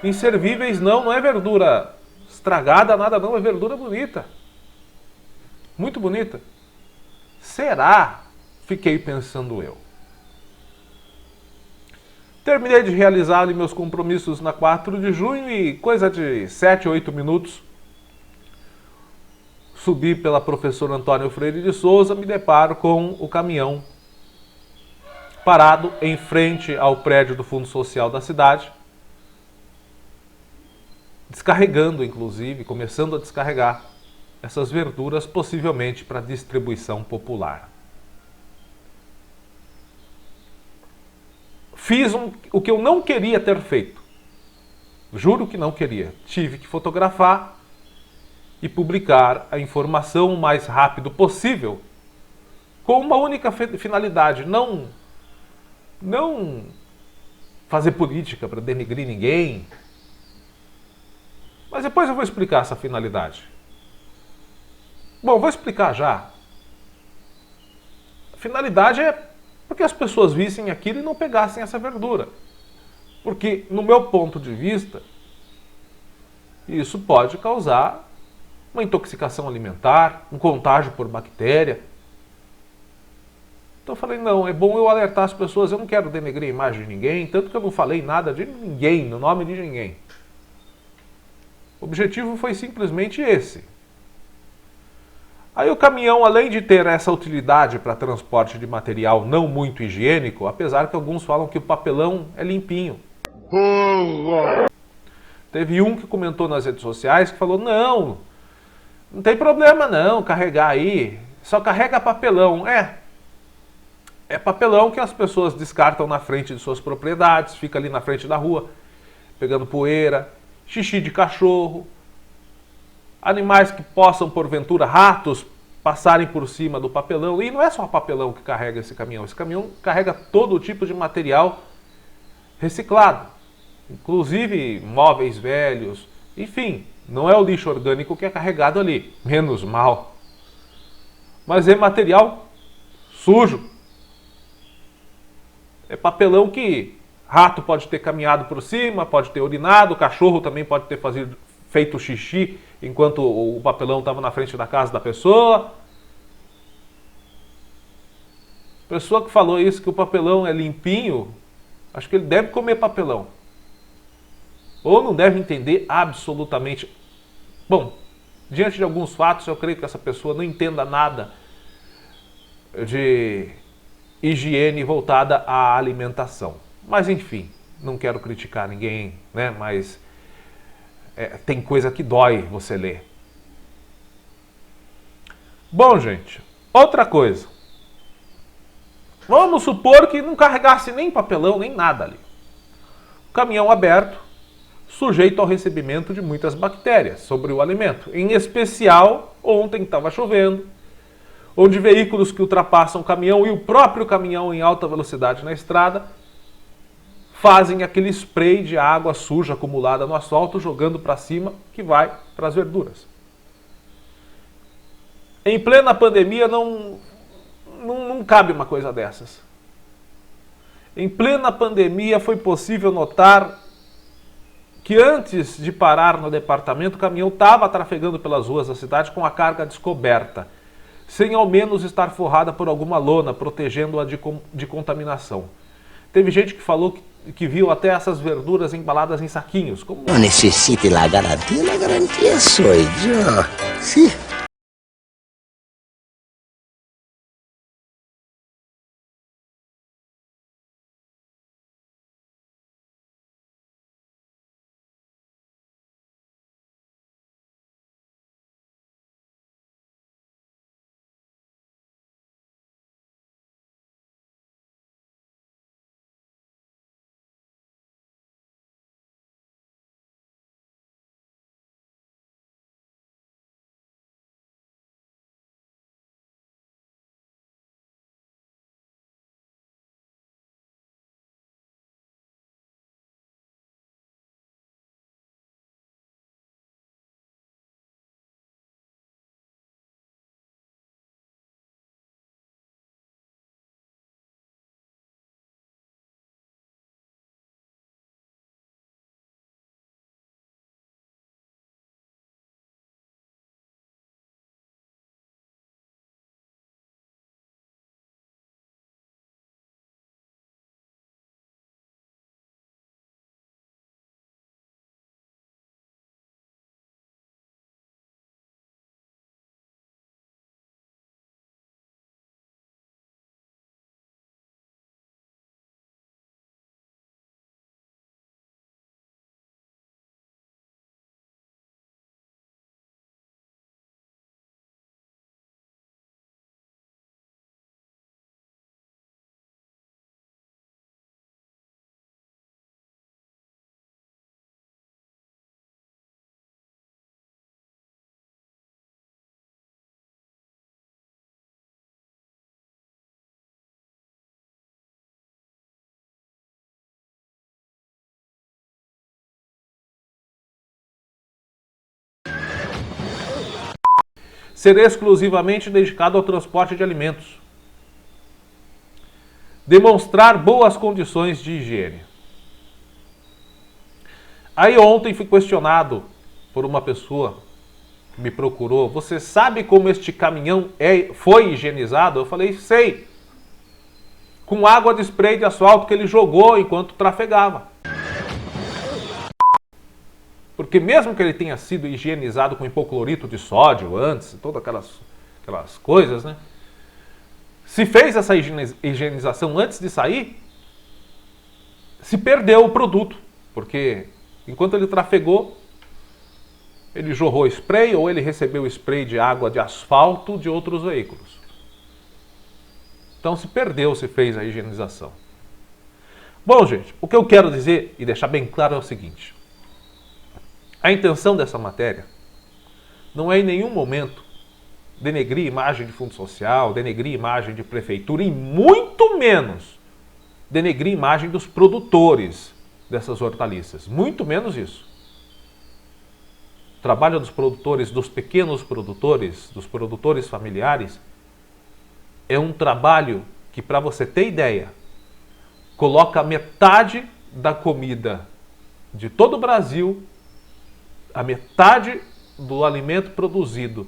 inservíveis, não é verdura estragada, nada não, é verdura bonita. Muito bonita. Será? Fiquei pensando eu. Terminei de realizar ali meus compromissos na 4 de junho e coisa de 7, 8 minutos, subi pela professora Antônio Freire de Souza, me deparo com o caminhão parado em frente ao prédio do Fundo Social da cidade, descarregando, inclusive, começando a descarregar essas verduras, possivelmente para distribuição popular. Fiz o que eu não queria ter feito. Juro que não queria. Tive que fotografar e publicar a informação o mais rápido possível, com uma única finalidade: não fazer política para denegrir ninguém. Mas depois eu vou explicar essa finalidade. Bom, vou explicar já. A finalidade é porque as pessoas vissem aquilo e não pegassem essa verdura. Porque, no meu ponto de vista, isso pode causar uma intoxicação alimentar, um contágio por bactéria. Então eu falei, não, é bom eu alertar as pessoas, eu não quero denegrir a imagem de ninguém, tanto que eu não falei nada de ninguém, no nome de ninguém. O objetivo foi simplesmente esse. Aí o caminhão, além de ter essa utilidade para transporte de material não muito higiênico, apesar que alguns falam que o papelão é limpinho. Teve um que comentou nas redes sociais que falou, não tem problema não carregar aí, só carrega papelão. É papelão que as pessoas descartam na frente de suas propriedades, fica ali na frente da rua, pegando poeira, xixi de cachorro, animais que possam, porventura, ratos, passarem por cima do papelão. E não é só papelão que carrega esse caminhão carrega todo tipo de material reciclado, inclusive móveis velhos, enfim, não é o lixo orgânico que é carregado ali, menos mal, mas é material sujo. É papelão que rato pode ter caminhado por cima, pode ter urinado, cachorro também pode ter feito xixi enquanto o papelão estava na frente da casa da pessoa. A pessoa que falou isso, que o papelão é limpinho, acho que ele deve comer papelão. Ou não deve entender absolutamente. Bom, diante de alguns fatos, eu creio que essa pessoa não entenda nada de higiene voltada à alimentação. Mas enfim, não quero criticar ninguém, né? Mas tem coisa que dói você ler. Bom, gente, outra coisa. Vamos supor que não carregasse nem papelão, nem nada ali. O caminhão aberto, sujeito ao recebimento de muitas bactérias sobre o alimento. Em especial, ontem estava chovendo, onde veículos que ultrapassam o caminhão e o próprio caminhão em alta velocidade na estrada fazem aquele spray de água suja acumulada no asfalto, jogando para cima, que vai para as verduras. Em plena pandemia não cabe uma coisa dessas. Em plena pandemia foi possível notar que antes de parar no departamento, o caminhão estava trafegando pelas ruas da cidade com a carga descoberta, sem ao menos estar forrada por alguma lona, protegendo-a de contaminação. Teve gente que falou que viu até essas verduras embaladas em saquinhos. No necessite la garantia soy yo. Sí. ser exclusivamente dedicado ao transporte de alimentos. Demonstrar boas condições de higiene. Aí ontem fui questionado por uma pessoa que me procurou. Você sabe como este caminhão foi higienizado? Eu falei, sei. Com água de spray de asfalto que ele jogou enquanto trafegava. Porque mesmo que ele tenha sido higienizado com hipoclorito de sódio antes, todas aquelas coisas, né? Se fez essa higienização antes de sair, se perdeu o produto. Porque enquanto ele trafegou, ele jorrou spray ou ele recebeu spray de água de asfalto de outros veículos. Então se perdeu, se fez a higienização. Bom, gente, o que eu quero dizer e deixar bem claro é o seguinte. A intenção dessa matéria não é em nenhum momento denegrir imagem de fundo social, denegrir imagem de prefeitura e muito menos denegrir imagem dos produtores dessas hortaliças. Muito menos isso. O trabalho dos produtores, dos pequenos produtores, dos produtores familiares, é um trabalho que, para você ter ideia, coloca metade da comida de todo o Brasil, a metade do alimento produzido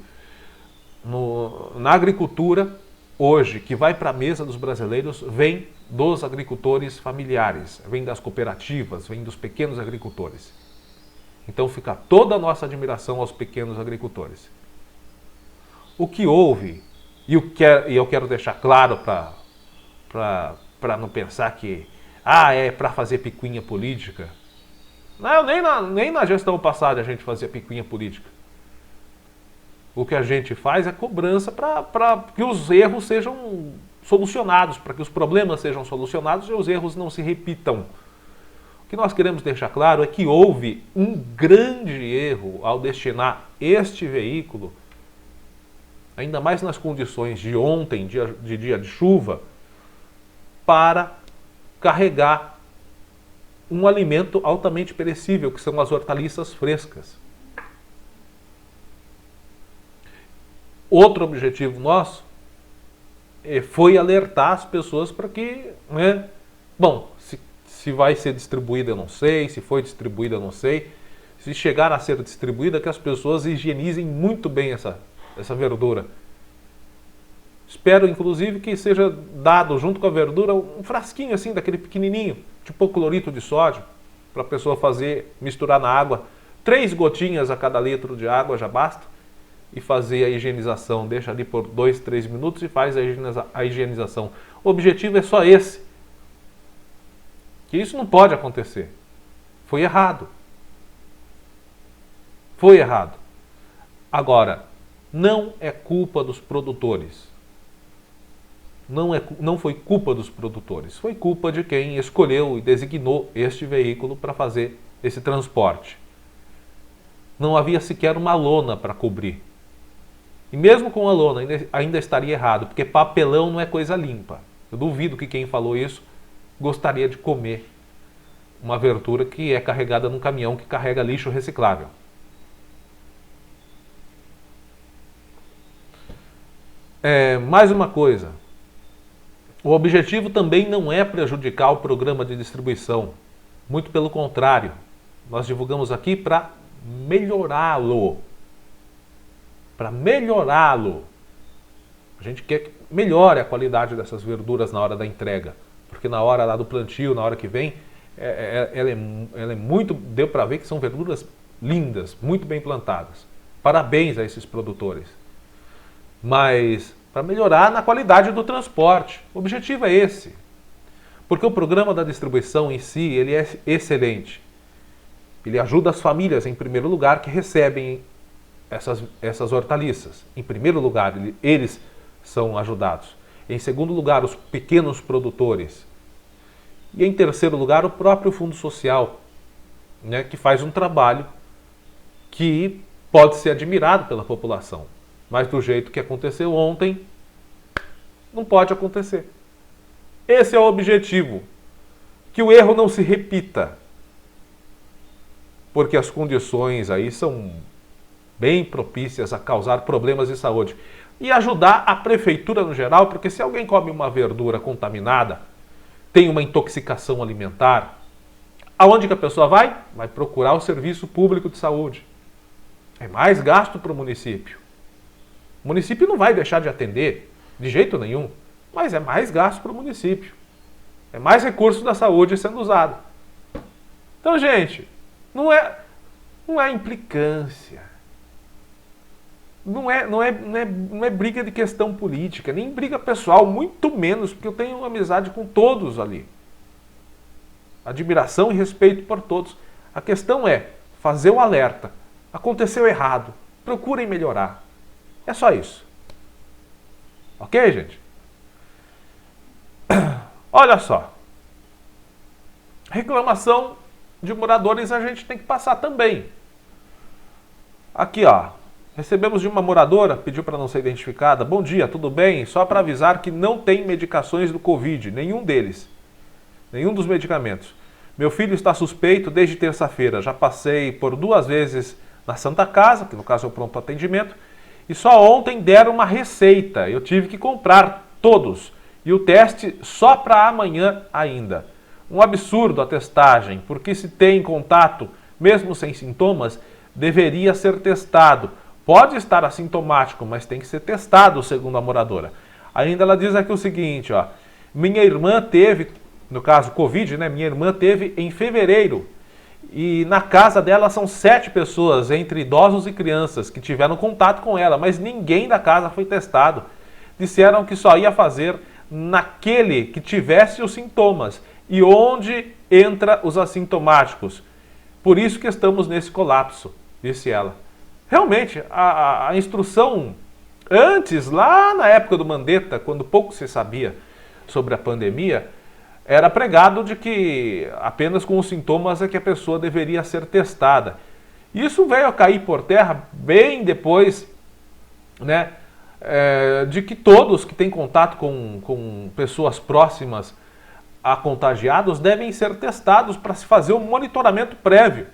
na agricultura, hoje, que vai para a mesa dos brasileiros, vem dos agricultores familiares, vem das cooperativas, vem dos pequenos agricultores. Então fica toda a nossa admiração aos pequenos agricultores. O que houve, e eu quero deixar claro para não pensar que é para fazer picuinha política. Não, nem na gestão passada a gente fazia picuinha política. O que a gente faz é cobrança para que os erros sejam solucionados, para que os problemas sejam solucionados e os erros não se repitam. O que nós queremos deixar claro é que houve um grande erro ao destinar este veículo, ainda mais nas condições de ontem, de dia de chuva, para carregar um alimento altamente perecível, que são as hortaliças frescas. Outro objetivo nosso foi alertar as pessoas para que, bom, se vai ser distribuída eu não sei, se foi distribuída eu não sei, se chegar a ser distribuída, que as pessoas higienizem muito bem essa verdura. Espero, inclusive, que seja dado junto com a verdura um frasquinho assim, daquele pequenininho, tipo clorito de sódio, para a pessoa misturar na água, 3 gotinhas a cada litro de água já basta, e fazer a higienização. Deixa ali por 2, 3 minutos e faz a higienização. O objetivo é só esse. Que isso não pode acontecer. Foi errado. Foi errado. Agora, não é culpa dos produtores. Não foi culpa dos produtores. Foi culpa de quem escolheu e designou este veículo para fazer esse transporte. Não havia sequer uma lona para cobrir. E mesmo com a lona ainda estaria errado, porque papelão não é coisa limpa. Eu duvido que quem falou isso gostaria de comer uma verdura que é carregada num caminhão que carrega lixo reciclável. Mais uma coisa. O objetivo também não é prejudicar o programa de distribuição. Muito pelo contrário. Nós divulgamos aqui para melhorá-lo. Para melhorá-lo. A gente quer que melhore a qualidade dessas verduras na hora da entrega. Porque na hora lá do plantio, na hora que vem, ela é muito... Deu para ver que são verduras lindas, muito bem plantadas. Parabéns a esses produtores. Mas para melhorar na qualidade do transporte. O objetivo é esse. Porque o programa da distribuição em si, ele é excelente. Ele ajuda as famílias, em primeiro lugar, que recebem essas hortaliças. Em primeiro lugar, eles são ajudados. Em segundo lugar, os pequenos produtores. E em terceiro lugar, o próprio Fundo Social, que faz um trabalho que pode ser admirado pela população. Mas do jeito que aconteceu ontem, não pode acontecer. Esse é o objetivo. Que o erro não se repita. Porque as condições aí são bem propícias a causar problemas de saúde. E ajudar a prefeitura no geral, porque se alguém come uma verdura contaminada, tem uma intoxicação alimentar, aonde que a pessoa vai? Vai procurar o serviço público de saúde. É mais gasto para o município. O município não vai deixar de atender, de jeito nenhum, mas é mais gasto para o município. É mais recurso da saúde sendo usado. Então, gente, não é implicância. Não é briga de questão política, nem briga pessoal, muito menos, porque eu tenho amizade com todos ali. Admiração e respeito por todos. A questão é fazer o alerta. Aconteceu errado. Procurem melhorar. É só isso. Ok, gente? Olha só. Reclamação de moradores a gente tem que passar também. Aqui, ó. Recebemos de uma moradora, pediu para não ser identificada. Bom dia, tudo bem? Só para avisar que não tem medicações do Covid, nenhum deles. Nenhum dos medicamentos. Meu filho está suspeito desde terça-feira. Já passei por 2 vezes na Santa Casa, que no caso é o pronto atendimento, e só ontem deram uma receita. Eu tive que comprar todos. E o teste só para amanhã ainda. Um absurdo a testagem, porque se tem contato, mesmo sem sintomas, deveria ser testado. Pode estar assintomático, mas tem que ser testado, segundo a moradora. Ainda ela diz aqui o seguinte, ó. Minha irmã teve, no caso Covid, né? Minha irmã teve em fevereiro. E na casa dela são 7 pessoas, entre idosos e crianças, que tiveram contato com ela, mas ninguém da casa foi testado. Disseram que só ia fazer naquele que tivesse os sintomas e onde entra os assintomáticos. Por isso que estamos nesse colapso, disse ela. Realmente, a instrução antes, lá na época do Mandetta, quando pouco se sabia sobre a pandemia, era pregado de que apenas com os sintomas é que a pessoa deveria ser testada. Isso veio a cair por terra bem depois, né, de que todos que têm contato com pessoas próximas a contagiados devem ser testados para se fazer um monitoramento prévio.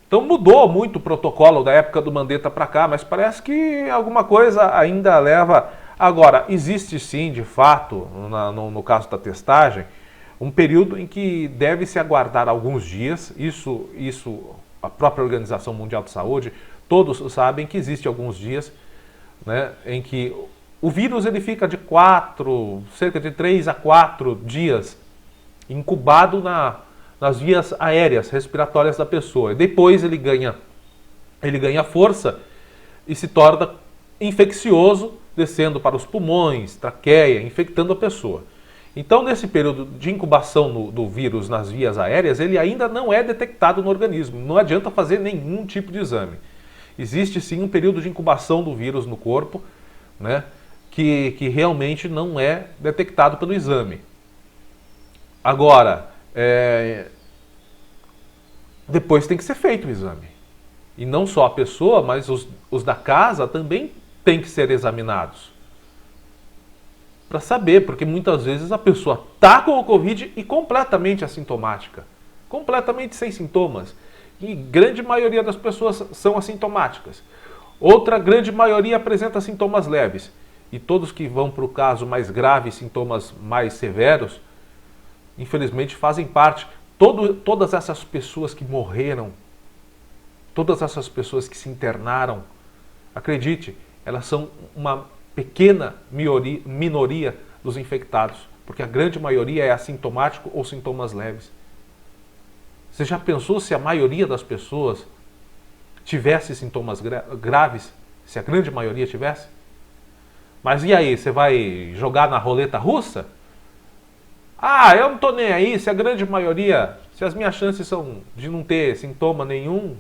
Então mudou muito o protocolo da época do Mandetta para cá, mas parece que alguma coisa ainda leva... Agora, existe sim, de fato, no caso da testagem, um período em que deve-se aguardar alguns dias, isso a própria Organização Mundial de Saúde, todos sabem que existe alguns dias, né, em que o vírus ele fica de cerca de 3 a 4 dias incubado nas vias aéreas respiratórias da pessoa. E depois ele ganha força e se torna infeccioso, descendo para os pulmões, traqueia, infectando a pessoa. Então, nesse período de incubação do vírus nas vias aéreas, ele ainda não é detectado no organismo. Não adianta fazer nenhum tipo de exame. Existe sim um período de incubação do vírus no corpo, né, que realmente não é detectado pelo exame. Agora, depois tem que ser feito o exame. E não só a pessoa, mas os da casa também têm que ser examinados. Para saber, porque muitas vezes a pessoa está com o Covid e completamente assintomática. Completamente sem sintomas. E grande maioria das pessoas são assintomáticas. Outra grande maioria apresenta sintomas leves. E todos que vão para o caso mais grave, sintomas mais severos, infelizmente fazem parte. Todas essas pessoas que morreram, todas essas pessoas que se internaram, acredite, elas são uma pequena minoria dos infectados, porque a grande maioria é assintomático ou sintomas leves. Você já pensou se a maioria das pessoas tivesse sintomas graves? Se a grande maioria tivesse? Mas e aí, você vai jogar na roleta russa? Ah, eu não estou nem aí, se a grande maioria, se as minhas chances são de não ter sintoma nenhum,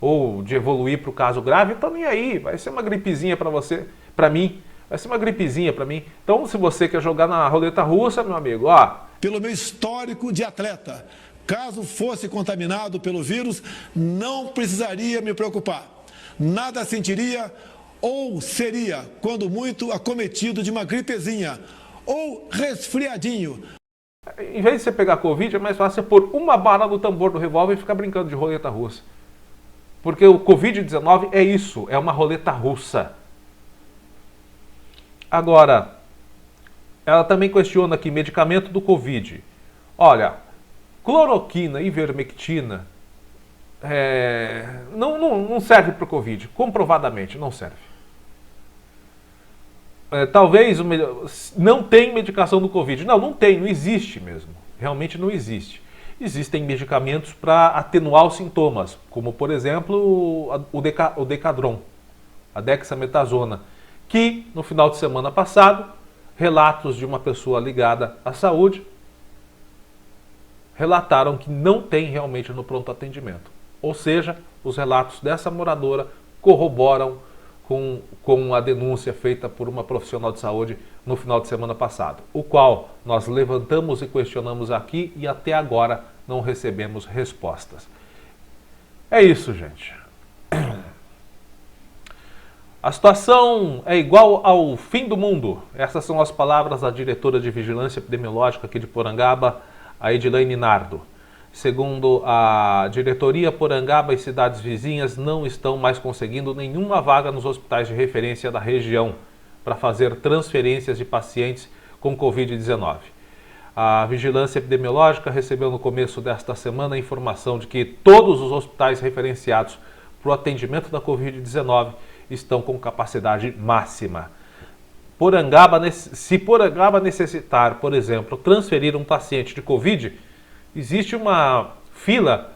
ou de evoluir para o caso grave, eu estou nem aí, vai ser uma gripezinha para você, para mim, vai ser uma gripezinha para mim. Então, se você quer jogar na roleta russa, meu amigo, ó... Pelo meu histórico de atleta, caso fosse contaminado pelo vírus, não precisaria me preocupar. Nada sentiria ou seria, quando muito, acometido de uma gripezinha ou resfriadinho. Em vez de você pegar Covid, é mais fácil você pôr uma bala no tambor do revólver e ficar brincando de roleta russa. Porque o Covid-19 é isso, é uma roleta russa. Agora, ela também questiona aqui medicamento do Covid. Olha, cloroquina e ivermectina não serve para o Covid, comprovadamente não serve. Talvez não tem medicação do Covid. Não tem, não existe mesmo. Realmente não existe. Existem medicamentos para atenuar os sintomas, como por exemplo o Decadron, a dexametasona, que no final de semana passado, relatos de uma pessoa ligada à saúde relataram que não tem realmente no pronto atendimento. Ou seja, os relatos dessa moradora corroboram com a denúncia feita por uma profissional de saúde no final de semana passado, o qual nós levantamos e questionamos aqui e até agora não recebemos respostas. É isso, gente. A situação é igual ao fim do mundo. Essas são as palavras da diretora de Vigilância Epidemiológica aqui de Porangaba, a Edilene Nardo. Segundo a diretoria, Porangaba e cidades vizinhas não estão mais conseguindo nenhuma vaga nos hospitais de referência da região para fazer transferências de pacientes com Covid-19. A Vigilância Epidemiológica recebeu no começo desta semana a informação de que todos os hospitais referenciados para o atendimento da Covid-19 estão com capacidade máxima. Se Porangaba necessitar, por exemplo, transferir um paciente de Covid, existe uma fila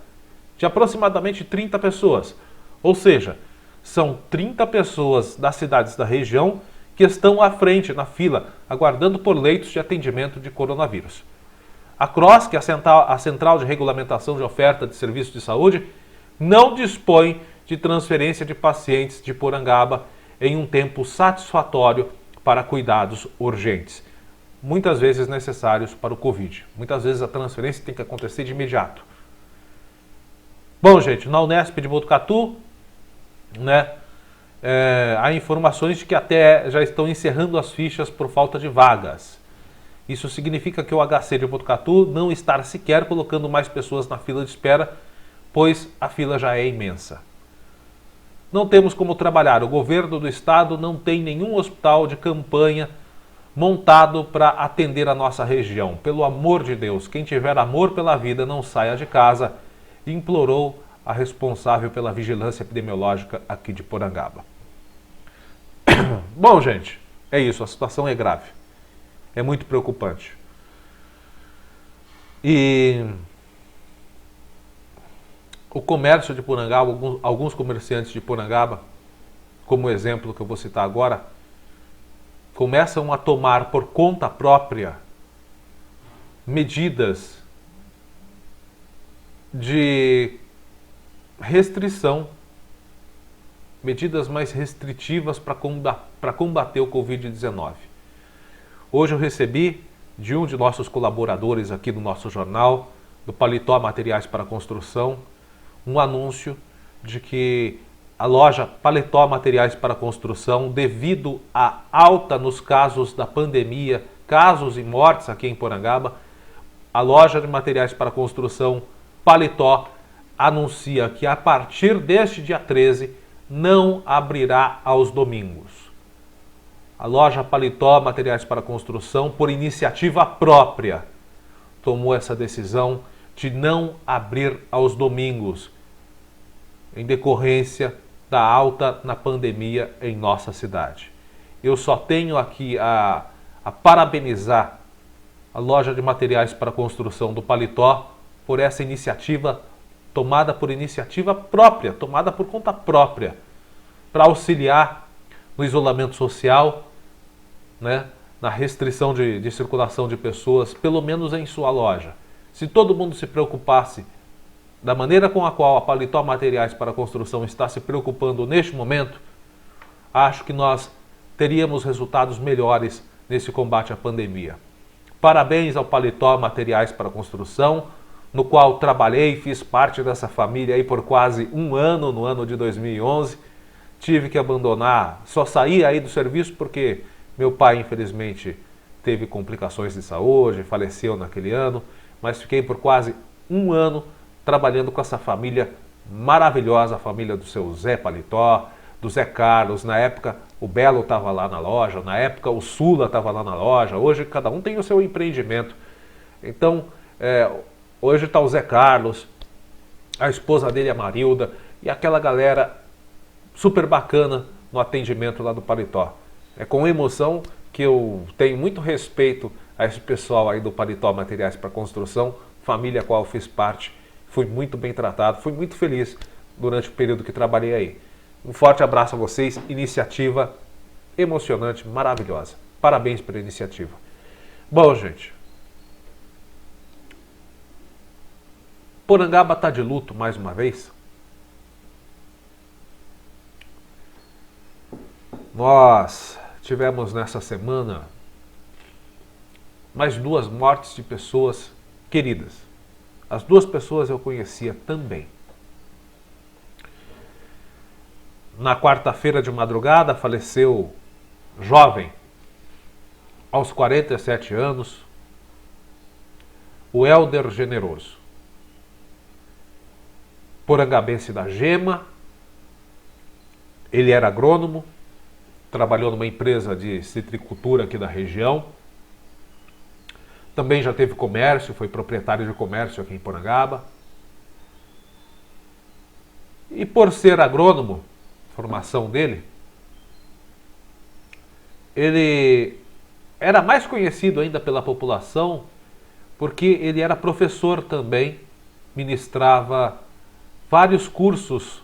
de aproximadamente 30 pessoas. Ou seja, são 30 pessoas das cidades da região que estão à frente na fila, aguardando por leitos de atendimento de coronavírus. A CROSS, que é a Central de Regulamentação de Oferta de Serviços de Saúde, não dispõe de transferência de pacientes de Porangaba em um tempo satisfatório para cuidados urgentes, muitas vezes necessários para o Covid. Muitas vezes a transferência tem que acontecer de imediato. Bom, gente, na Unesp de Botucatu, há informações de que até já estão encerrando as fichas por falta de vagas. Isso significa que o HC de Botucatu não está sequer colocando mais pessoas na fila de espera, pois a fila já é imensa. Não temos como trabalhar. O governo do estado não tem nenhum hospital de campanha montado para atender a nossa região. Pelo amor de Deus, quem tiver amor pela vida não saia de casa, implorou a responsável pela vigilância epidemiológica aqui de Porangaba. Bom, gente, é isso, a situação é grave. É muito preocupante. E o comércio de Porangaba, alguns comerciantes de Porangaba, como o exemplo que eu vou citar agora, começam a tomar por conta própria medidas de restrição, medidas mais restritivas para combater o Covid-19. Hoje eu recebi de um de nossos colaboradores aqui do nosso jornal, do Paletó Materiais para Construção, um anúncio de que a loja Paletó Materiais para Construção, devido à alta nos casos da pandemia, casos e mortes aqui em Porangaba, a loja de materiais para construção Paletó anuncia que a partir deste dia 13 não abrirá aos domingos. A loja Paletó Materiais para Construção, por iniciativa própria, tomou essa decisão de não abrir aos domingos, em decorrência da alta na pandemia em nossa cidade. Eu só tenho aqui a parabenizar a loja de materiais para construção do Paletó por essa iniciativa tomada por iniciativa própria, tomada por conta própria, para auxiliar no isolamento social, na restrição de circulação de pessoas, pelo menos em sua loja. Se todo mundo se preocupasse da maneira com a qual a Paletó Materiais para Construção está se preocupando neste momento, acho que nós teríamos resultados melhores nesse combate à pandemia. Parabéns ao Paletó Materiais para Construção, no qual trabalhei, fiz parte dessa família aí por quase um ano, no ano de 2011. Tive que abandonar, só saí aí do serviço porque meu pai, infelizmente, teve complicações de saúde, faleceu naquele ano, mas fiquei por quase um ano trabalhando com essa família maravilhosa, a família do seu Zé Paletó, do Zé Carlos. Na época o Belo estava lá na loja, na época o Sula estava lá na loja. Hoje cada um tem o seu empreendimento. Então hoje está o Zé Carlos, a esposa dele, a Marilda, e aquela galera super bacana no atendimento lá do Paletó. É com emoção que eu tenho muito respeito a esse pessoal aí do Paletó Materiais para Construção, família a qual eu fiz parte. Fui muito bem tratado, fui muito feliz durante o período que trabalhei aí. Um forte abraço a vocês, iniciativa emocionante, maravilhosa. Parabéns pela iniciativa. Bom, gente, Porangaba está de luto mais uma vez. Nós tivemos nessa semana mais 2 mortes de pessoas queridas. As 2 pessoas eu conhecia também. Na quarta-feira de madrugada faleceu jovem, aos 47 anos, o Helder Generoso, porangabense da Gema. Ele era agrônomo, trabalhou numa empresa de citricultura aqui da região. Também já teve comércio, foi proprietário de comércio aqui em Porangaba. E por ser agrônomo, formação dele, ele era mais conhecido ainda pela população porque ele era professor também, ministrava vários cursos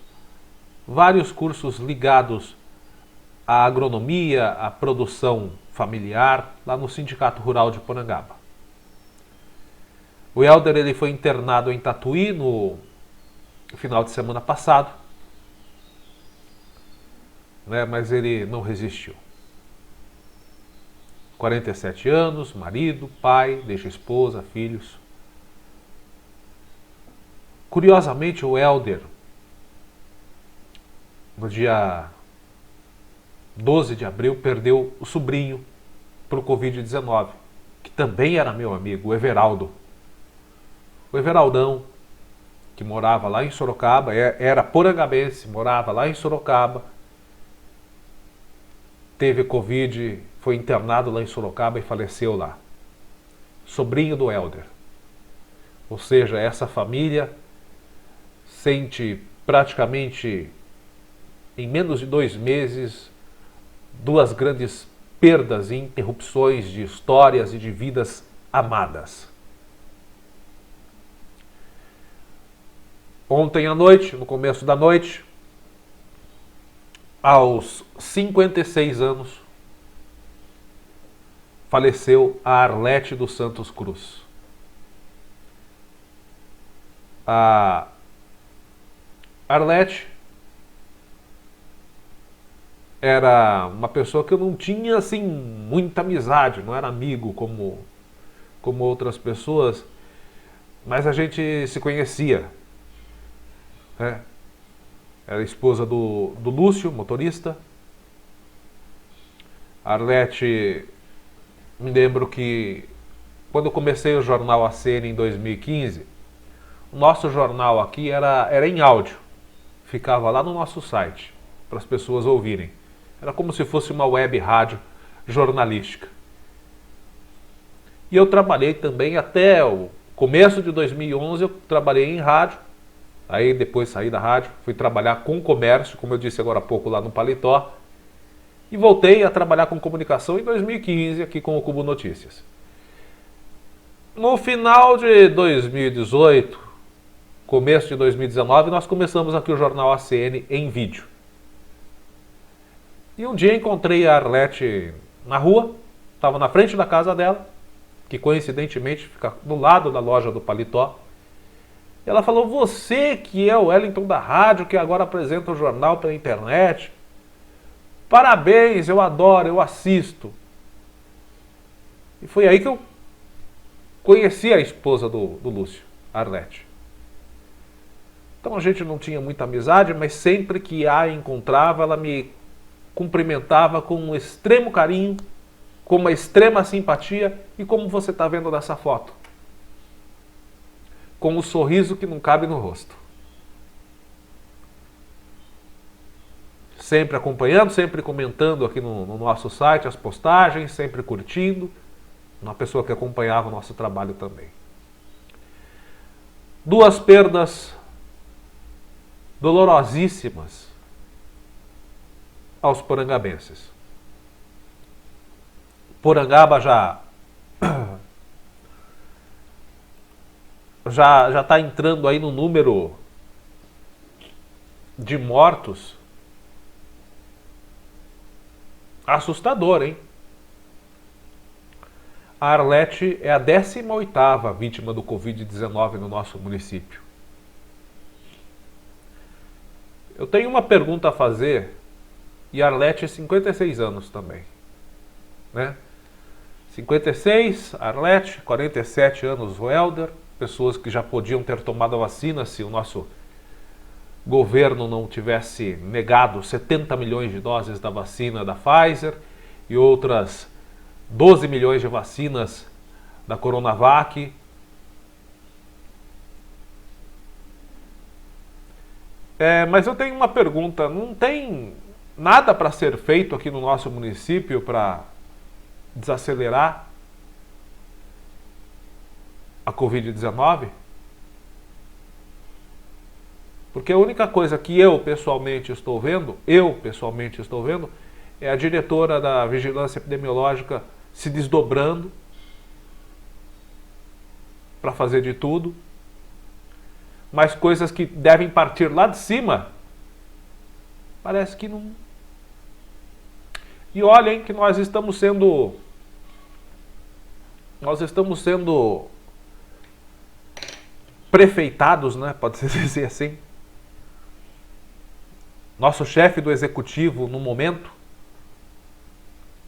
ligados à agronomia, à produção familiar, lá no Sindicato Rural de Porangaba. O Helder ele foi internado em Tatuí no final de semana passado, né, mas ele não resistiu. 47 anos, marido, pai, deixa esposa, filhos. Curiosamente, o Helder, no dia 12 de abril, perdeu o sobrinho para o Covid-19, que também era meu amigo, o Everaldo. O Everaldão, que morava lá em Sorocaba, era porangabense, morava lá em Sorocaba, teve Covid, foi internado lá em Sorocaba e faleceu lá. Sobrinho do Helder. Ou seja, essa família sente praticamente, em menos de 2 meses, 2 grandes perdas e interrupções de histórias e de vidas amadas. Ontem à noite, no começo da noite, aos 56 anos, faleceu a Arlete dos Santos Cruz. A Arlete era uma pessoa que eu não tinha assim muita amizade, não era amigo como outras pessoas, mas a gente se conhecia, né? Era esposa do Lúcio, motorista. A Arlete, me lembro que quando eu comecei o Jornal ACN em 2015, o nosso jornal aqui era em áudio, ficava lá no nosso site para as pessoas ouvirem. Era como se fosse uma web rádio jornalística. E eu trabalhei também até o começo de 2011, eu trabalhei em rádio. Aí depois saí da rádio, fui trabalhar com comércio, como eu disse agora há pouco lá no Paletó. E voltei a trabalhar com comunicação em 2015 aqui com o Cubo Notícias. No final de 2018, começo de 2019, nós começamos aqui o Jornal ACN em vídeo. E um dia encontrei a Arlete na rua, estava na frente da casa dela, que coincidentemente fica do lado da loja do Paletó. Ela falou: você que é o Wellington da rádio, que agora apresenta o jornal pela internet. Parabéns, eu adoro, eu assisto. E foi aí que eu conheci a esposa do Lúcio, a Arlete. Então a gente não tinha muita amizade, mas sempre que a encontrava, ela me cumprimentava com um extremo carinho, com uma extrema simpatia, e como você está vendo nessa foto, com um sorriso que não cabe no rosto. sempre acompanhando, sempre comentando aqui no nosso site as postagens, sempre curtindo. Uma pessoa que acompanhava o nosso trabalho também. 2 perdas dolorosíssimas aos porangabenses. Porangaba já está entrando aí no número de mortos assustador, hein? A Arlete é a 18ª vítima do Covid-19 no nosso município. Eu tenho uma pergunta a fazer, e a Arlete é 56 anos também, né? 56, Arlete, 47 anos o Helder, pessoas que já podiam ter tomado a vacina se o nosso governo não tivesse negado 70 milhões de doses da vacina da Pfizer e outras 12 milhões de vacinas da Coronavac. Mas eu tenho uma pergunta, não tem nada para ser feito aqui no nosso município para desacelerar a Covid-19? Porque a única coisa que eu pessoalmente estou vendo, é a diretora da Vigilância Epidemiológica se desdobrando para fazer de tudo, mas coisas que devem partir lá de cima, parece que não. E olhem que nós estamos sendo prefeitados, né? Pode-se dizer assim. Nosso chefe do executivo, no momento,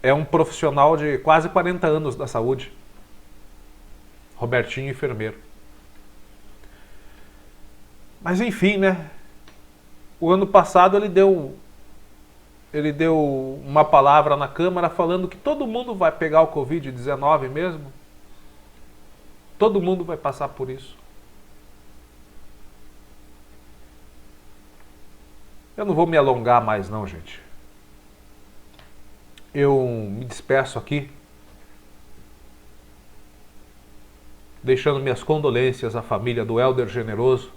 é um profissional de quase 40 anos da saúde. Robertinho, enfermeiro. Mas enfim, né? O ano passado ele deu uma palavra na Câmara falando que todo mundo vai pegar o Covid-19 mesmo. Todo mundo vai passar por isso. Eu não vou me alongar mais não, gente. Eu me despeço aqui, deixando minhas condolências à família do Helder Generoso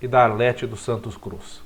e da Arlete dos Santos Cruz.